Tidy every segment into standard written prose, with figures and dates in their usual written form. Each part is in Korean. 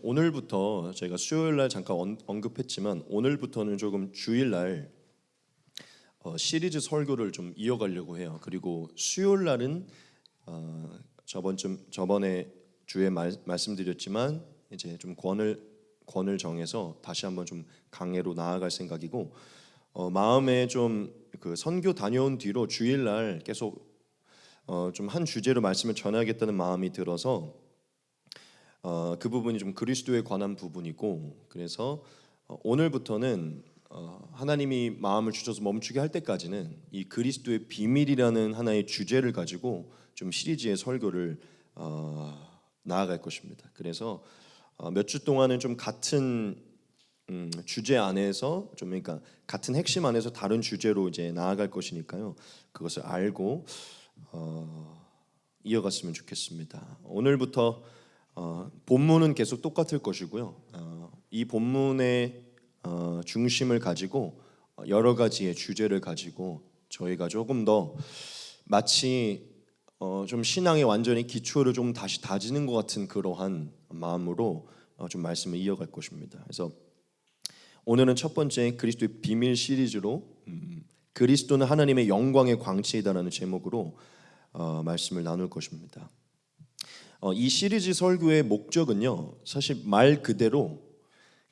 오늘부터 제가 수요일 날 잠깐 언급했지만 오늘부터는 조금 주일 날 시리즈 설교를 좀 이어가려고 해요. 그리고 수요일 날은 저번에 주에 말씀드렸지만 이제 좀 권을 정해서 다시 한번 좀 강해로 나아갈 생각이고, 마음에 좀 그 선교 다녀온 뒤로 주일 날 계속 좀 한 주제로 말씀을 전하겠다는 마음이 들어서 그 부분이 좀 그리스도에 관한 부분이고, 그래서 오늘부터는 하나님이 마음을 주셔서 멈추게 할 때까지는 이 그리스도의 비밀이라는 하나의 주제를 가지고 좀 시리즈의 설교를 나아갈 것입니다. 그래서 몇 주 동안은 좀 같은 주제 안에서 좀, 그러니까 같은 핵심 안에서 다른 주제로 이제 나아갈 것이니까요. 그것을 알고 이어갔으면 좋겠습니다. 오늘부터 본문은 계속 똑같을 것이고요. 이 본문의 중심을 가지고 여러 가지의 주제를 가지고 저희가 조금 더 마치 좀 신앙의 완전히 기초를 좀 다시 다지는 것 같은 그러한 마음으로 좀 말씀을 이어갈 것입니다. 그래서 오늘은 첫 번째 그리스도의 비밀 시리즈로 그리스도는 하나님의 영광의 광채이다라는 제목으로 말씀을 나눌 것입니다. 이 시리즈 설교의 목적은요, 사실 말 그대로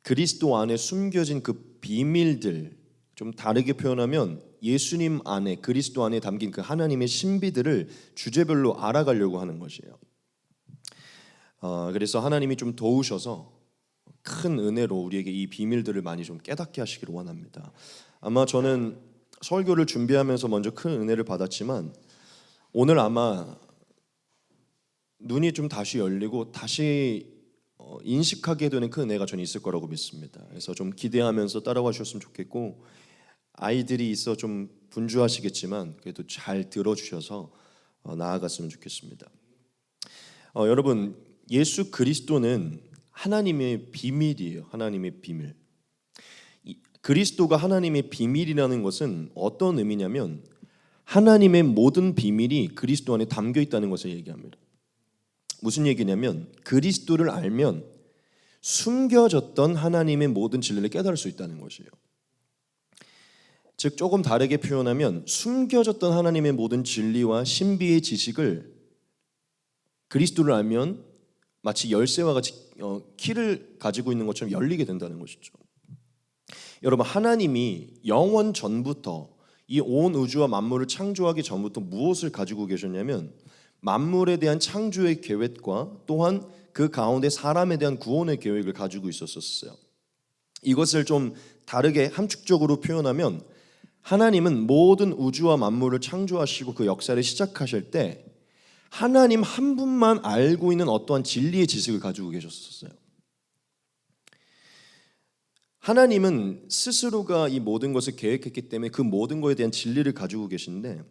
그리스도 안에 숨겨진 그 비밀들, 좀 다르게 표현하면 예수님 안에, 그리스도 안에 담긴 그 하나님의 신비들을 주제별로 알아가려고 하는 것이에요. 그래서 하나님이 좀 도우셔서 큰 은혜로 우리에게 이 비밀들을 많이 좀 깨닫게 하시기를 원합니다. 아마 저는 설교를 준비하면서 먼저 큰 은혜를 받았지만 오늘 아마 눈이 좀 다시 열리고 다시 인식하게 되는 큰 은혜가 저는 있을 거라고 믿습니다. 그래서 좀 기대하면서 따라와 주셨으면 좋겠고, 아이들이 있어 좀 분주하시겠지만 그래도 잘 들어주셔서 나아갔으면 좋겠습니다. 여러분, 예수 그리스도는 하나님의 비밀이에요. 하나님의 비밀. 그리스도가 하나님의 비밀이라는 것은 어떤 의미냐면 하나님의 모든 비밀이 그리스도 안에 담겨 있다는 것을 얘기합니다. 무슨 얘기냐면 그리스도를 알면 숨겨졌던 하나님의 모든 진리를 깨달을 수 있다는 것이에요. 즉 조금 다르게 표현하면 숨겨졌던 하나님의 모든 진리와 신비의 지식을 그리스도를 알면 마치 열쇠와 같이 키를 가지고 있는 것처럼 열리게 된다는 것이죠. 여러분, 하나님이 영원 전부터 이 온 우주와 만물을 창조하기 전부터 무엇을 가지고 계셨냐면 만물에 대한 창조의 계획과 또한 그 가운데 사람에 대한 구원의 계획을 가지고 있었어요. 이것을 좀 다르게 함축적으로 표현하면 하나님은 모든 우주와 만물을 창조하시고 그 역사를 시작하실 때 하나님 한 분만 알고 있는 어떠한 진리의 지식을 가지고 계셨었어요. 하나님은 스스로가 이 모든 것을 계획했기 때문에 그 모든 것에 대한 진리를 가지고 계신데,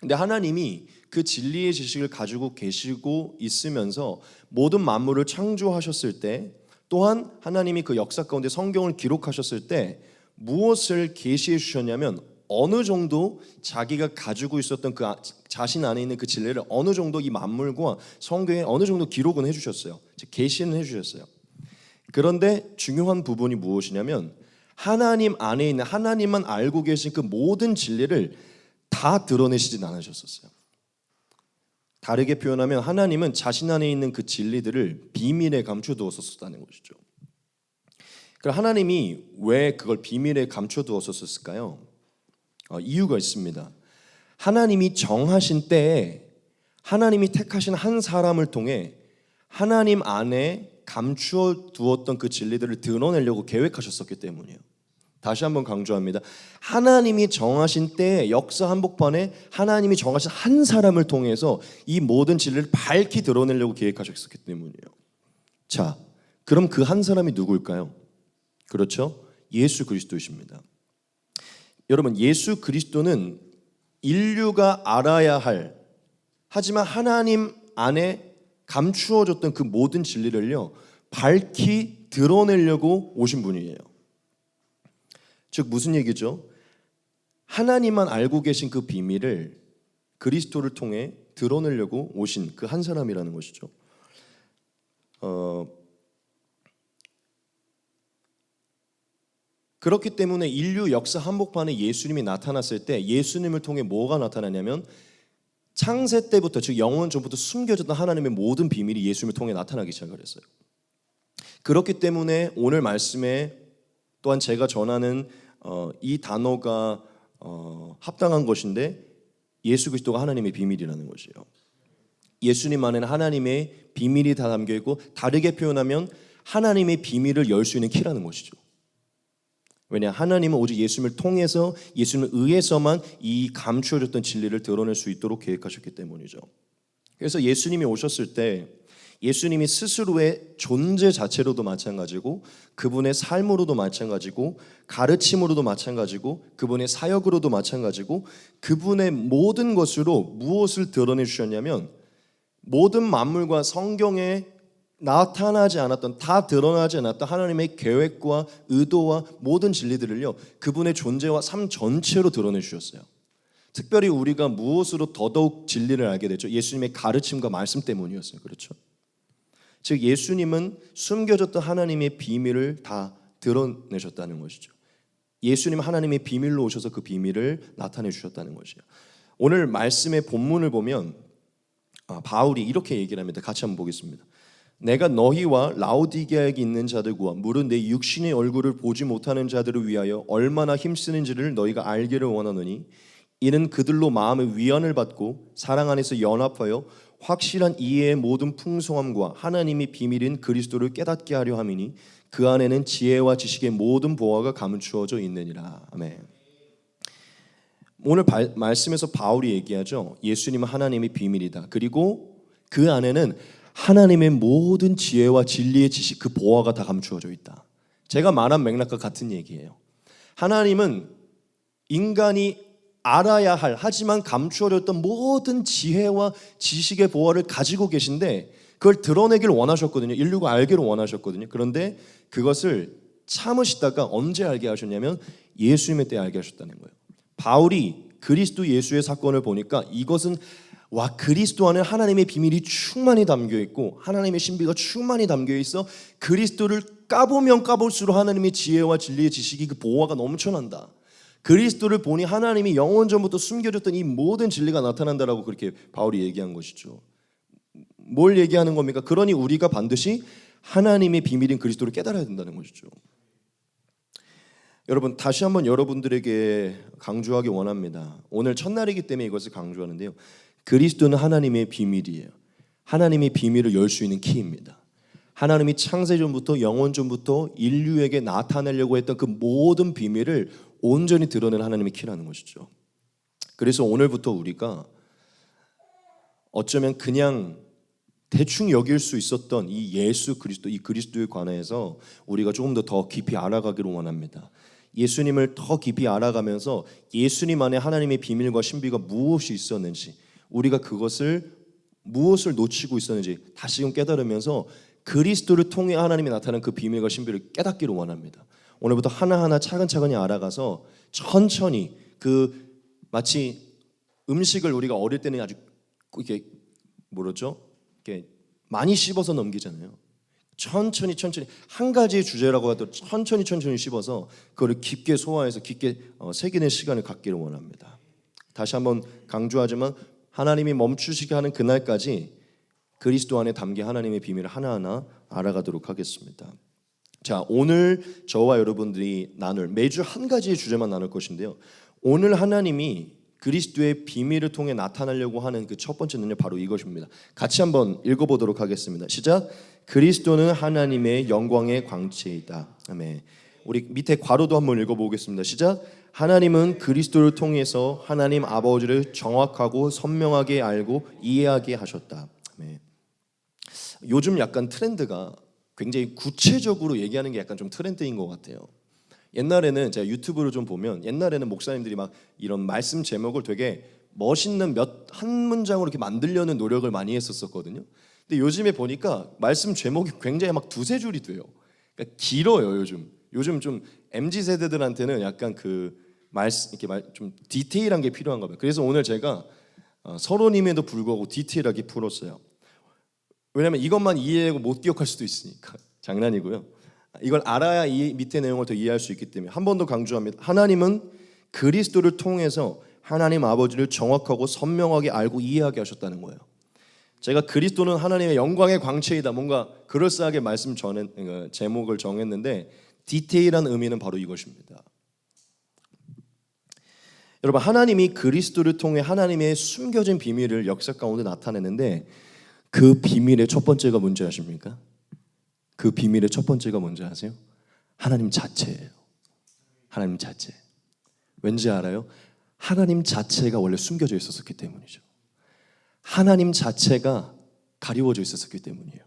근데 하나님이 그 진리의 지식을 가지고 계시고 있으면서 모든 만물을 창조하셨을 때, 또한 하나님이 그 역사 가운데 성경을 기록하셨을 때 무엇을 계시해 주셨냐면 어느 정도 자기가 가지고 있었던 그 자신 안에 있는 그 진리를 어느 정도 이 만물과 성경에 어느 정도 기록은 해주셨어요. 즉 계시는 해주셨어요. 그런데 중요한 부분이 무엇이냐면 하나님 안에 있는, 하나님만 알고 계신 그 모든 진리를 다 드러내시진 않으셨었어요. 다르게 표현하면 하나님은 자신 안에 있는 그 진리들을 비밀에 감춰두었었다는 것이죠. 그럼 하나님이 왜 그걸 비밀에 감춰두었었을까요? 이유가 있습니다. 하나님이 정하신 때에 하나님이 택하신 한 사람을 통해 하나님 안에 감추어 두었던 그 진리들을 드러내려고 계획하셨었기 때문이에요. 다시 한번 강조합니다. 하나님이 정하신 때에 역사 한복판에 하나님이 정하신 한 사람을 통해서 이 모든 진리를 밝히 드러내려고 계획하셨기 때문이에요. 자, 그럼 그 한 사람이 누구일까요? 그렇죠? 예수 그리스도이십니다. 여러분, 예수 그리스도는 인류가 알아야 할, 하지만 하나님 안에 감추어졌던 그 모든 진리를요 밝히 드러내려고 오신 분이에요. 즉 무슨 얘기죠? 하나님만 알고 계신 그 비밀을 그리스도를 통해 드러내려고 오신 그 한 사람이라는 것이죠. 그렇기 때문에 인류 역사 한복판에 예수님이 나타났을 때 예수님을 통해 뭐가 나타나냐면 창세 때부터, 즉 영원 전부터 숨겨졌던 하나님의 모든 비밀이 예수님을 통해 나타나기 시작을 했어요. 그렇기 때문에 오늘 말씀에 또한 제가 전하는 이 단어가 합당한 것인데, 예수 그리스도가 하나님의 비밀이라는 것이에요. 예수님 안에는 하나님의 비밀이 다 담겨 있고, 다르게 표현하면 하나님의 비밀을 열 수 있는 키라는 것이죠. 왜냐, 하나님은 오직 예수님을 통해서, 예수님을 의해서만 이 감추어졌던 진리를 드러낼 수 있도록 계획하셨기 때문이죠. 그래서 예수님이 오셨을 때 예수님이 스스로의 존재 자체로도 마찬가지고, 그분의 삶으로도 마찬가지고, 가르침으로도 마찬가지고, 그분의 사역으로도 마찬가지고, 그분의 모든 것으로 무엇을 드러내 주셨냐면, 모든 만물과 성경에 나타나지 않았던, 다 드러나지 않았던 하나님의 계획과 의도와 모든 진리들을요, 그분의 존재와 삶 전체로 드러내 주셨어요. 특별히 우리가 무엇으로 더더욱 진리를 알게 됐죠? 예수님의 가르침과 말씀 때문이었어요. 그렇죠? 즉 예수님은 숨겨졌던 하나님의 비밀을 다 드러내셨다는 것이죠. 예수님 하나님의 비밀로 오셔서 그 비밀을 나타내 주셨다는 것이에요. 오늘 말씀의 본문을 보면 바울이 이렇게 얘기를 합니다. 같이 한번 보겠습니다. 내가 너희와 라오디게아에 있는 자들과 물은 내 육신의 얼굴을 보지 못하는 자들을 위하여 얼마나 힘쓰는지를 너희가 알기를 원하노니, 이는 그들로 마음의 위안을 받고 사랑 안에서 연합하여 확실한 이해의 모든 풍성함과 하나님의 비밀인 그리스도를 깨닫게 하려 함이니, 그 안에는 지혜와 지식의 모든 보화가 감추어져 있느니라. 아멘. 오늘 말씀에서 바울이 얘기하죠. 예수님은 하나님의 비밀이다. 그리고 그 안에는 하나님의 모든 지혜와 진리의 지식, 그 보화가 다 감추어져 있다. 제가 말한 맥락과 같은 얘기예요. 하나님은 인간이 알아야 할, 하지만 감추어졌던 모든 지혜와 지식의 보화를 가지고 계신데, 그걸 드러내기를 원하셨거든요. 인류가 알기를 원하셨거든요. 그런데 그것을 참으시다가 언제 알게 하셨냐면 예수님의 때에 알게 하셨다는 거예요. 바울이 그리스도 예수의 사건을 보니까 이것은, 와, 그리스도 안에 하나님의 비밀이 충만히 담겨 있고 하나님의 신비가 충만히 담겨 있어, 그리스도를 까보면 까볼수록 하나님의 지혜와 진리의 지식이, 그 보화가 넘쳐난다. 그리스도를 보니 하나님이 영원 전부터 숨겨졌던 이 모든 진리가 나타난다라고 그렇게 바울이 얘기한 것이죠. 뭘 얘기하는 겁니까? 그러니 우리가 반드시 하나님의 비밀인 그리스도를 깨달아야 된다는 것이죠. 여러분, 다시 한번 여러분들에게 강조하기 원합니다. 오늘 첫날이기 때문에 이것을 강조하는데요. 그리스도는 하나님의 비밀이에요. 하나님의 비밀을 열 수 있는 키입니다. 하나님이 창세전부터 영원전부터 인류에게 나타내려고 했던 그 모든 비밀을 온전히 드러낸 하나님의 키라는 것이죠. 그래서 오늘부터 우리가 어쩌면 그냥 대충 여길 수 있었던 이 예수 그리스도, 이 그리스도에 관해서 우리가 조금 더 깊이 알아가기를 원합니다. 예수님을 더 깊이 알아가면서 예수님 안에 하나님의 비밀과 신비가 무엇이 있었는지, 우리가 그것을 무엇을 놓치고 있었는지 다시금 깨달으면서 그리스도를 통해 하나님이 나타난 그 비밀과 신비를 깨닫기를 원합니다. 오늘부터 하나하나 차근차근히 알아가서 천천히, 그 마치 음식을 우리가 어릴 때는 아주 이렇게 이렇게 많이 씹어서 넘기잖아요. 천천히 한 가지의 주제라고 하더라도 천천히 씹어서 그거를 깊게 소화해서 깊게 새기는 시간을 갖기를 원합니다. 다시 한번 강조하지만 하나님이 멈추시게 하는 그날까지 그리스도 안에 담긴 하나님의 비밀을 하나하나 알아가도록 하겠습니다. 자, 오늘 저와 여러분들이 매주 한 가지의 주제만 나눌 것인데요. 오늘 하나님이 그리스도의 비밀을 통해 나타나려고 하는 그 첫 번째는요, 바로 이것입니다. 같이 한번 읽어보도록 하겠습니다. 시작. 그리스도는 하나님의 영광의 광채이다. 아멘. 우리 밑에 괄호도 한번 읽어보겠습니다. 시작. 하나님은 그리스도를 통해서 하나님 아버지를 정확하고 선명하게 알고 이해하게 하셨다. 아멘. 요즘 약간 트렌드가 굉장히 구체적으로 얘기하는 게 약간 좀 트렌드인 것 같아요. 옛날에는 제가 유튜브를 좀 보면, 옛날에는 목사님들이 막 이런 말씀 제목을 되게 멋있는 한 문장으로 이렇게 만들려는 노력을 많이 했었거든요. 근데 요즘에 보니까 말씀 제목이 굉장히 막 두세 줄이 돼요. 그러니까 길어요. 요즘 좀 MZ 세대들한테는 약간 그 말씀 이렇게 좀 디테일한 게 필요한가 봐요. 그래서 오늘 제가 서론임에도 불구하고 디테일하게 풀었어요. 왜냐면 이것만 이해하고 못 기억할 수도 있으니까. 장난이고요. 이걸 알아야 이 밑에 내용을 더 이해할 수 있기 때문에 한 번 더 강조합니다. 하나님은 그리스도를 통해서 하나님 아버지를 정확하고 선명하게 알고 이해하게 하셨다는 거예요. 제가 그리스도는 하나님의 영광의 광채이다, 뭔가 그럴싸하게 제목을 정했는데 디테일한 의미는 바로 이것입니다. 여러분, 하나님이 그리스도를 통해 하나님의 숨겨진 비밀을 역사 가운데 나타내는데 그 비밀의 첫 번째가 뭔지 아십니까? 그 비밀의 첫 번째가 뭔지 아세요? 하나님 자체예요. 하나님 자체. 왠지 알아요? 하나님 자체가 원래 숨겨져 있었기 때문이죠. 하나님 자체가 가리워져 있었기 때문이에요.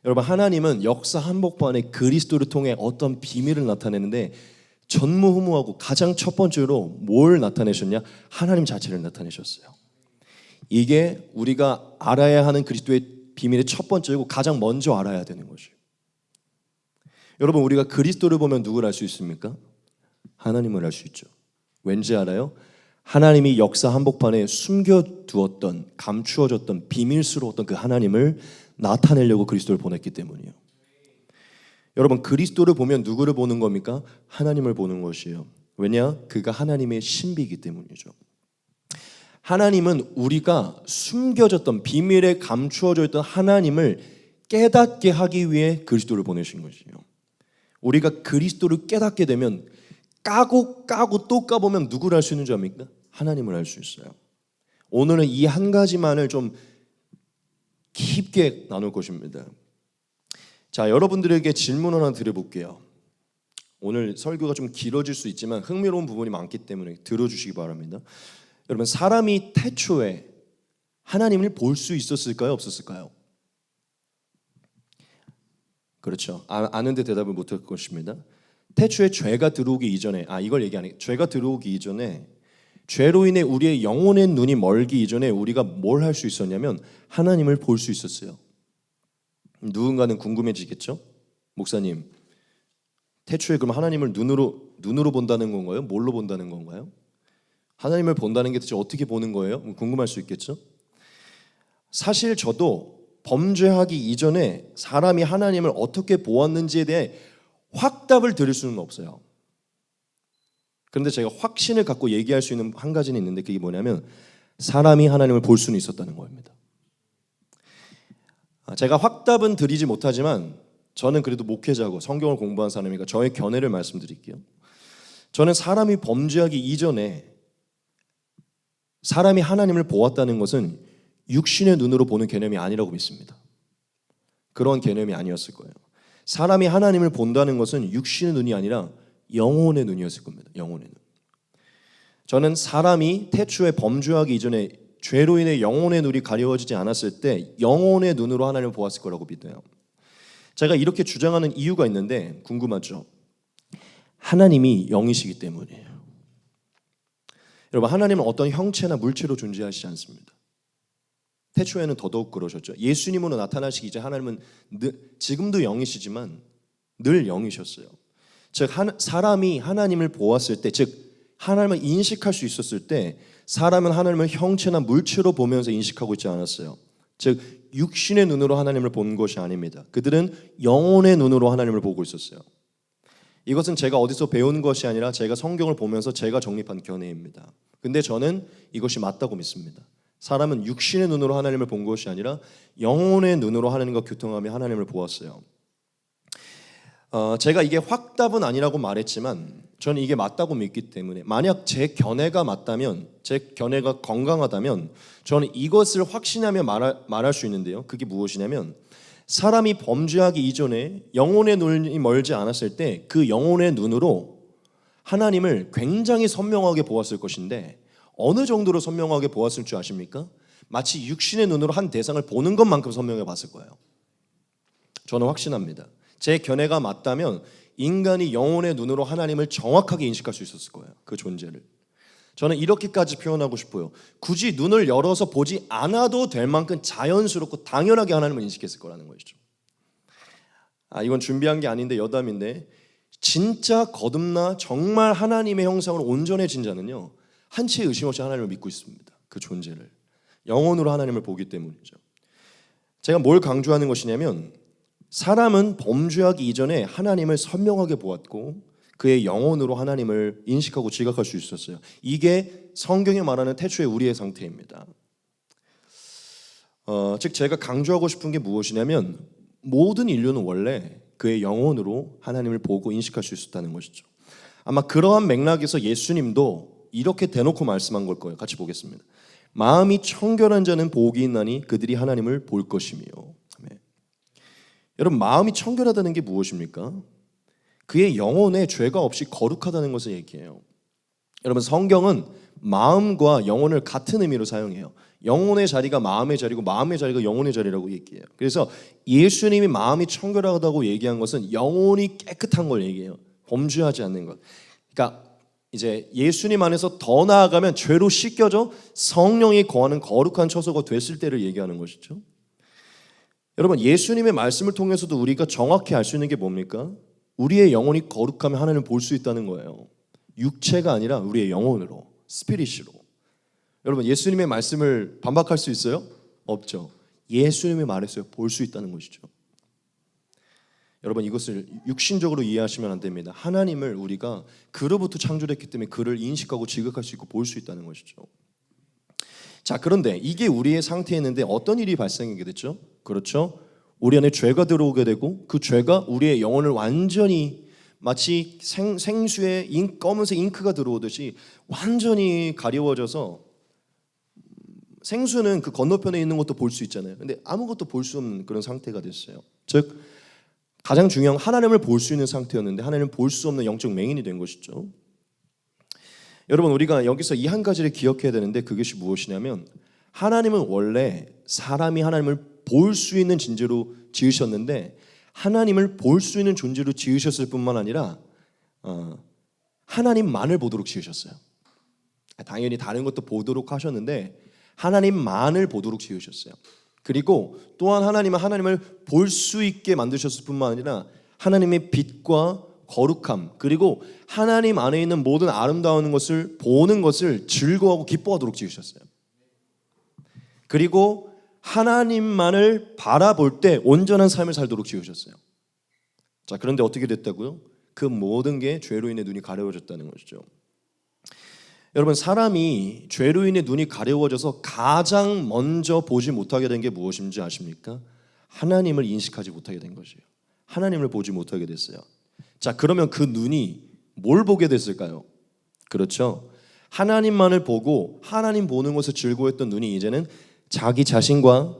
여러분, 하나님은 역사 한복판에 그리스도를 통해 어떤 비밀을 나타내는데 전무후무하고 가장 첫 번째로 뭘 나타내셨냐? 하나님 자체를 나타내셨어요. 이게 우리가 알아야 하는 그리스도의 비밀의 첫 번째고 가장 먼저 알아야 되는 것이에요. 여러분, 우리가 그리스도를 보면 누구를 알 수 있습니까? 하나님을 알 수 있죠. 왠지 알아요? 하나님이 역사 한복판에 숨겨두었던, 감추어졌던, 비밀스러웠던 그 하나님을 나타내려고 그리스도를 보냈기 때문이에요. 여러분, 그리스도를 보면 누구를 보는 겁니까? 하나님을 보는 것이에요. 왜냐? 그가 하나님의 신비이기 때문이죠. 하나님은 우리가 숨겨졌던, 비밀에 감추어져 있던 하나님을 깨닫게 하기 위해 그리스도를 보내신 것이에요. 우리가 그리스도를 깨닫게 되면 까고 또 까보면 누구를 알 수 있는 줄 압니까? 하나님을 알 수 있어요. 오늘은 이 한 가지만을 좀 깊게 나눌 것입니다. 자, 여러분들에게 질문 하나 드려볼게요. 오늘 설교가 좀 길어질 수 있지만 흥미로운 부분이 많기 때문에 들어주시기 바랍니다. 여러분, 사람이 태초에 하나님을 볼 수 있었을까요? 없었을까요? 그렇죠. 아는데 대답을 못할 것입니다. 태초에 죄가 들어오기 이전에, 이걸 얘기 안 해. 죄가 들어오기 이전에, 죄로 인해 우리의 영혼의 눈이 멀기 이전에 우리가 뭘 할 수 있었냐면 하나님을 볼 수 있었어요. 누군가는 궁금해지겠죠? 목사님, 태초에 그럼 하나님을 눈으로 본다는 건가요? 뭘로 본다는 건가요? 하나님을 본다는 게 대체 어떻게 보는 거예요? 궁금할 수 있겠죠? 사실 저도 범죄하기 이전에 사람이 하나님을 어떻게 보았는지에 대해 확답을 드릴 수는 없어요. 그런데 제가 확신을 갖고 얘기할 수 있는 한 가지는 있는데 그게 뭐냐면 사람이 하나님을 볼 수는 있었다는 겁니다. 제가 확답은 드리지 못하지만 저는 그래도 목회자고 성경을 공부한 사람이니까 저의 견해를 말씀드릴게요. 저는 사람이 범죄하기 이전에 사람이 하나님을 보았다는 것은 육신의 눈으로 보는 개념이 아니라고 믿습니다. 그런 개념이 아니었을 거예요. 사람이 하나님을 본다는 것은 육신의 눈이 아니라 영혼의 눈이었을 겁니다. 영혼의 눈. 저는 사람이 태초에 범죄하기 이전에 죄로 인해 영혼의 눈이 가려워지지 않았을 때 영혼의 눈으로 하나님을 보았을 거라고 믿어요. 제가 이렇게 주장하는 이유가 있는데 궁금하죠? 하나님이 영이시기 때문이에요. 여러분, 하나님은 어떤 형체나 물체로 존재하시지 않습니다. 태초에는 더더욱 그러셨죠. 예수님으로 나타나시기 이제 하나님은 지금도 영이시지만 늘 영이셨어요. 즉 사람이 하나님을 보았을 때, 즉 하나님을 인식할 수 있었을 때 사람은 하나님을 형체나 물체로 보면서 인식하고 있지 않았어요. 즉 육신의 눈으로 하나님을 본 것이 아닙니다. 그들은 영혼의 눈으로 하나님을 보고 있었어요. 이것은 제가 어디서 배운 것이 아니라 제가 성경을 보면서 제가 정립한 견해입니다. 근데 저는 이것이 맞다고 믿습니다. 사람은 육신의 눈으로 하나님을 본 것이 아니라 영혼의 눈으로 하나님과 교통하며 하나님을 보았어요. 제가 이게 확답은 아니라고 말했지만 저는 이게 맞다고 믿기 때문에 만약 제 견해가 맞다면, 제 견해가 건강하다면 저는 이것을 확신하며 말할 수 있는데요. 그게 무엇이냐면 사람이 범죄하기 이전에 영혼의 눈이 멀지 않았을 때 그 영혼의 눈으로 하나님을 굉장히 선명하게 보았을 것인데 어느 정도로 선명하게 보았을 줄 아십니까? 마치 육신의 눈으로 한 대상을 보는 것만큼 선명해 봤을 거예요. 저는 확신합니다. 제 견해가 맞다면 인간이 영혼의 눈으로 하나님을 정확하게 인식할 수 있었을 거예요. 그 존재를. 저는 이렇게까지 표현하고 싶어요. 굳이 눈을 열어서 보지 않아도 될 만큼 자연스럽고 당연하게 하나님을 인식했을 거라는 것이죠. 이건 준비한 게 아닌데 여담인데 진짜 거듭나 정말 하나님의 형상으로 온전해진 자는요 한 채 의심 없이 하나님을 믿고 있습니다. 그 존재를 영혼으로 하나님을 보기 때문이죠. 제가 뭘 강조하는 것이냐면 사람은 범죄하기 이전에 하나님을 선명하게 보았고 그의 영혼으로 하나님을 인식하고 지각할 수 있었어요. 이게 성경이 말하는 태초의 우리의 상태입니다. 즉 제가 강조하고 싶은 게 무엇이냐면 모든 인류는 원래 그의 영혼으로 하나님을 보고 인식할 수 있었다는 것이죠. 아마 그러한 맥락에서 예수님도 이렇게 대놓고 말씀한 걸 거예요. 같이 보겠습니다. 마음이 청결한 자는 복이 있나니 그들이 하나님을 볼 것이며. 네. 여러분 마음이 청결하다는 게 무엇입니까? 그의 영혼에 죄가 없이 거룩하다는 것을 얘기해요. 여러분 성경은 마음과 영혼을 같은 의미로 사용해요. 영혼의 자리가 마음의 자리고 마음의 자리가 영혼의 자리라고 얘기해요. 그래서 예수님이 마음이 청결하다고 얘기한 것은 영혼이 깨끗한 걸 얘기해요. 범죄하지 않는 것. 그러니까 이제 예수님 안에서 더 나아가면 죄로 씻겨져 성령이 거하는 거룩한 처소가 됐을 때를 얘기하는 것이죠. 여러분 예수님의 말씀을 통해서도 우리가 정확히 알 수 있는 게 뭡니까? 우리의 영혼이 거룩하면 하나님을 볼 수 있다는 거예요. 육체가 아니라 우리의 영혼으로, 스피릿으로. 여러분 예수님의 말씀을 반박할 수 있어요? 없죠. 예수님이 말했어요. 볼 수 있다는 것이죠. 여러분 이것을 육신적으로 이해하시면 안 됩니다. 하나님을 우리가 그로부터 창조됐기 때문에 그를 인식하고 지각할 수 있고 볼 수 있다는 것이죠. 자, 그런데 이게 우리의 상태였는데 어떤 일이 발생하게 됐죠? 그렇죠. 우리 안에 죄가 들어오게 되고 그 죄가 우리의 영혼을 완전히 마치 생수에 검은색 잉크가 들어오듯이 완전히 가려워져서 생수는 그 건너편에 있는 것도 볼 수 있잖아요. 근데 아무것도 볼 수 없는 그런 상태가 됐어요. 즉 가장 중요한 하나님을 볼 수 있는 상태였는데 하나님을 볼 수 없는 영적 맹인이 된 것이죠. 여러분 우리가 여기서 이 한 가지를 기억해야 되는데 그것이 무엇이냐면 하나님은 원래 사람이 하나님을 볼 수 있는 존재로 지으셨는데 하나님을 볼 수 있는 존재로 지으셨을 뿐만 아니라 하나님만을 보도록 지으셨어요. 당연히 다른 것도 보도록 하셨는데 하나님만을 보도록 지으셨어요. 그리고 또한 하나님은 하나님을 볼 수 있게 만드셨을 뿐만 아니라 하나님의 빛과 거룩함 그리고 하나님 안에 있는 모든 아름다운 것을 보는 것을 즐거워하고 기뻐하도록 지으셨어요. 그리고 하나님만을 바라볼 때 온전한 삶을 살도록 지으셨어요. 자, 그런데 어떻게 됐다고요? 그 모든 게 죄로 인해 눈이 가려워졌다는 것이죠. 여러분 사람이 죄로 인해 눈이 가려워져서 가장 먼저 보지 못하게 된 게 무엇인지 아십니까? 하나님을 인식하지 못하게 된 것이에요. 하나님을 보지 못하게 됐어요. 자, 그러면 그 눈이 뭘 보게 됐을까요? 그렇죠. 하나님만을 보고 하나님 보는 것을 즐거워했던 눈이 이제는 자기 자신과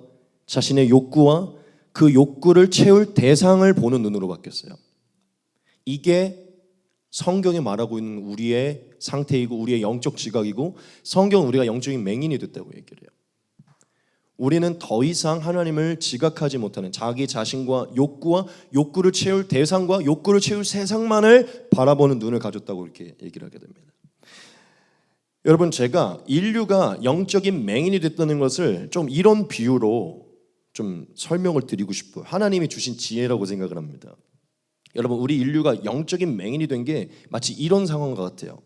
자신의 욕구와 그 욕구를 채울 대상을 보는 눈으로 바뀌었어요. 이게 성경이 말하고 있는 우리의 상태이고 우리의 영적 지각이고 성경은 우리가 영적인 맹인이 됐다고 얘기를 해요. 우리는 더 이상 하나님을 지각하지 못하는 자기 자신과 욕구와 욕구를 채울 대상과 욕구를 채울 세상만을 바라보는 눈을 가졌다고 이렇게 얘기를 하게 됩니다. 여러분 제가 인류가 영적인 맹인이 됐다는 것을 좀 이런 비유로 좀 설명을 드리고 싶어요. 하나님이 주신 지혜라고 생각을 합니다. 여러분 우리 인류가 영적인 맹인이 된 게 마치 이런 상황과 같아요.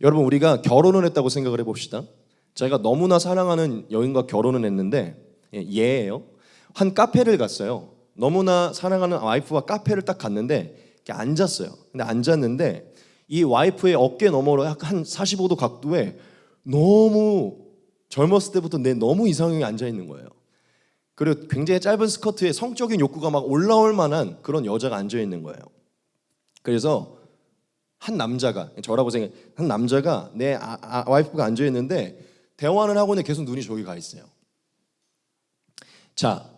여러분 우리가 결혼을 했다고 생각을 해봅시다. 제가 너무나 사랑하는 여인과 결혼을 했는데 얘예요. 한 카페를 갔어요. 너무나 사랑하는 와이프와 카페를 딱 갔는데 이렇게 앉았어요. 근데 앉았는데 이 와이프의 어깨 너머로 약간 한 45도 각도에 너무 젊었을 때부터 너무 이상형이 앉아 있는 거예요. 그리고 굉장히 짧은 스커트에 성적인 욕구가 막 올라올 만한 그런 여자가 앉아 있는 거예요. 그래서 한 남자가 저라고 생각해 한 남자가 내 와이프가 앉아 있는데 대화를 하고는 계속 눈이 저기 가 있어요. 자,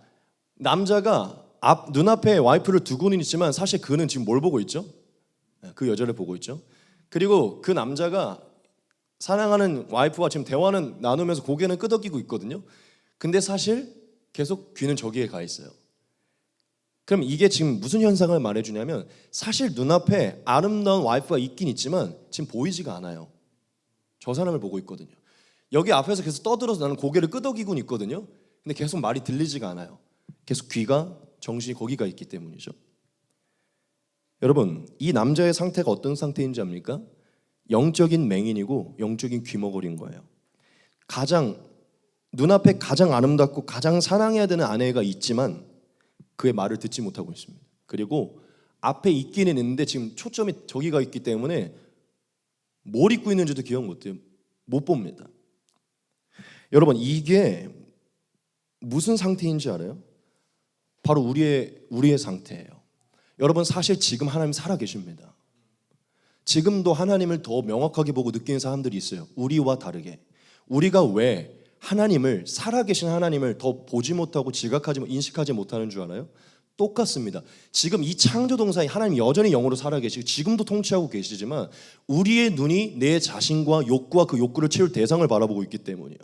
남자가 눈앞에 와이프를 두고는 있지만 사실 그는 지금 뭘 보고 있죠? 그 여자를 보고 있죠. 그리고 그 남자가 사랑하는 와이프와 지금 대화는 나누면서 고개는 끄덕이고 있거든요. 근데 사실 계속 귀는 저기에 가 있어요. 그럼 이게 지금 무슨 현상을 말해주냐면 사실 눈앞에 아름다운 와이프가 있긴 있지만 지금 보이지가 않아요. 저 사람을 보고 있거든요. 여기 앞에서 계속 떠들어서 나는 고개를 끄덕이고 있거든요. 근데 계속 말이 들리지가 않아요. 계속 귀가 정신이 거기가 있기 때문이죠. 여러분 이 남자의 상태가 어떤 상태인지 압니까? 영적인 맹인이고 영적인 귀머거리인 거예요. 눈앞에 가장 아름답고 가장 사랑해야 되는 아내가 있지만 그의 말을 듣지 못하고 있습니다. 그리고 앞에 있기는 있는데 지금 초점이 저기가 있기 때문에 뭘 입고 있는지도 기억 못 봅니다. 여러분, 이게 무슨 상태인지 알아요? 바로 우리의 상태예요. 여러분, 사실 지금 하나님 살아계십니다. 지금도 하나님을 더 명확하게 보고 느끼는 사람들이 있어요. 우리와 다르게. 우리가 왜 하나님을, 살아계신 하나님을 더 보지 못하고 지각하지, 인식하지 못하는 줄 알아요? 똑같습니다. 지금 이 창조동사에 하나님 여전히 영으로 살아계시고 지금도 통치하고 계시지만 우리의 눈이 내 자신과 욕구와 그 욕구를 채울 대상을 바라보고 있기 때문이에요.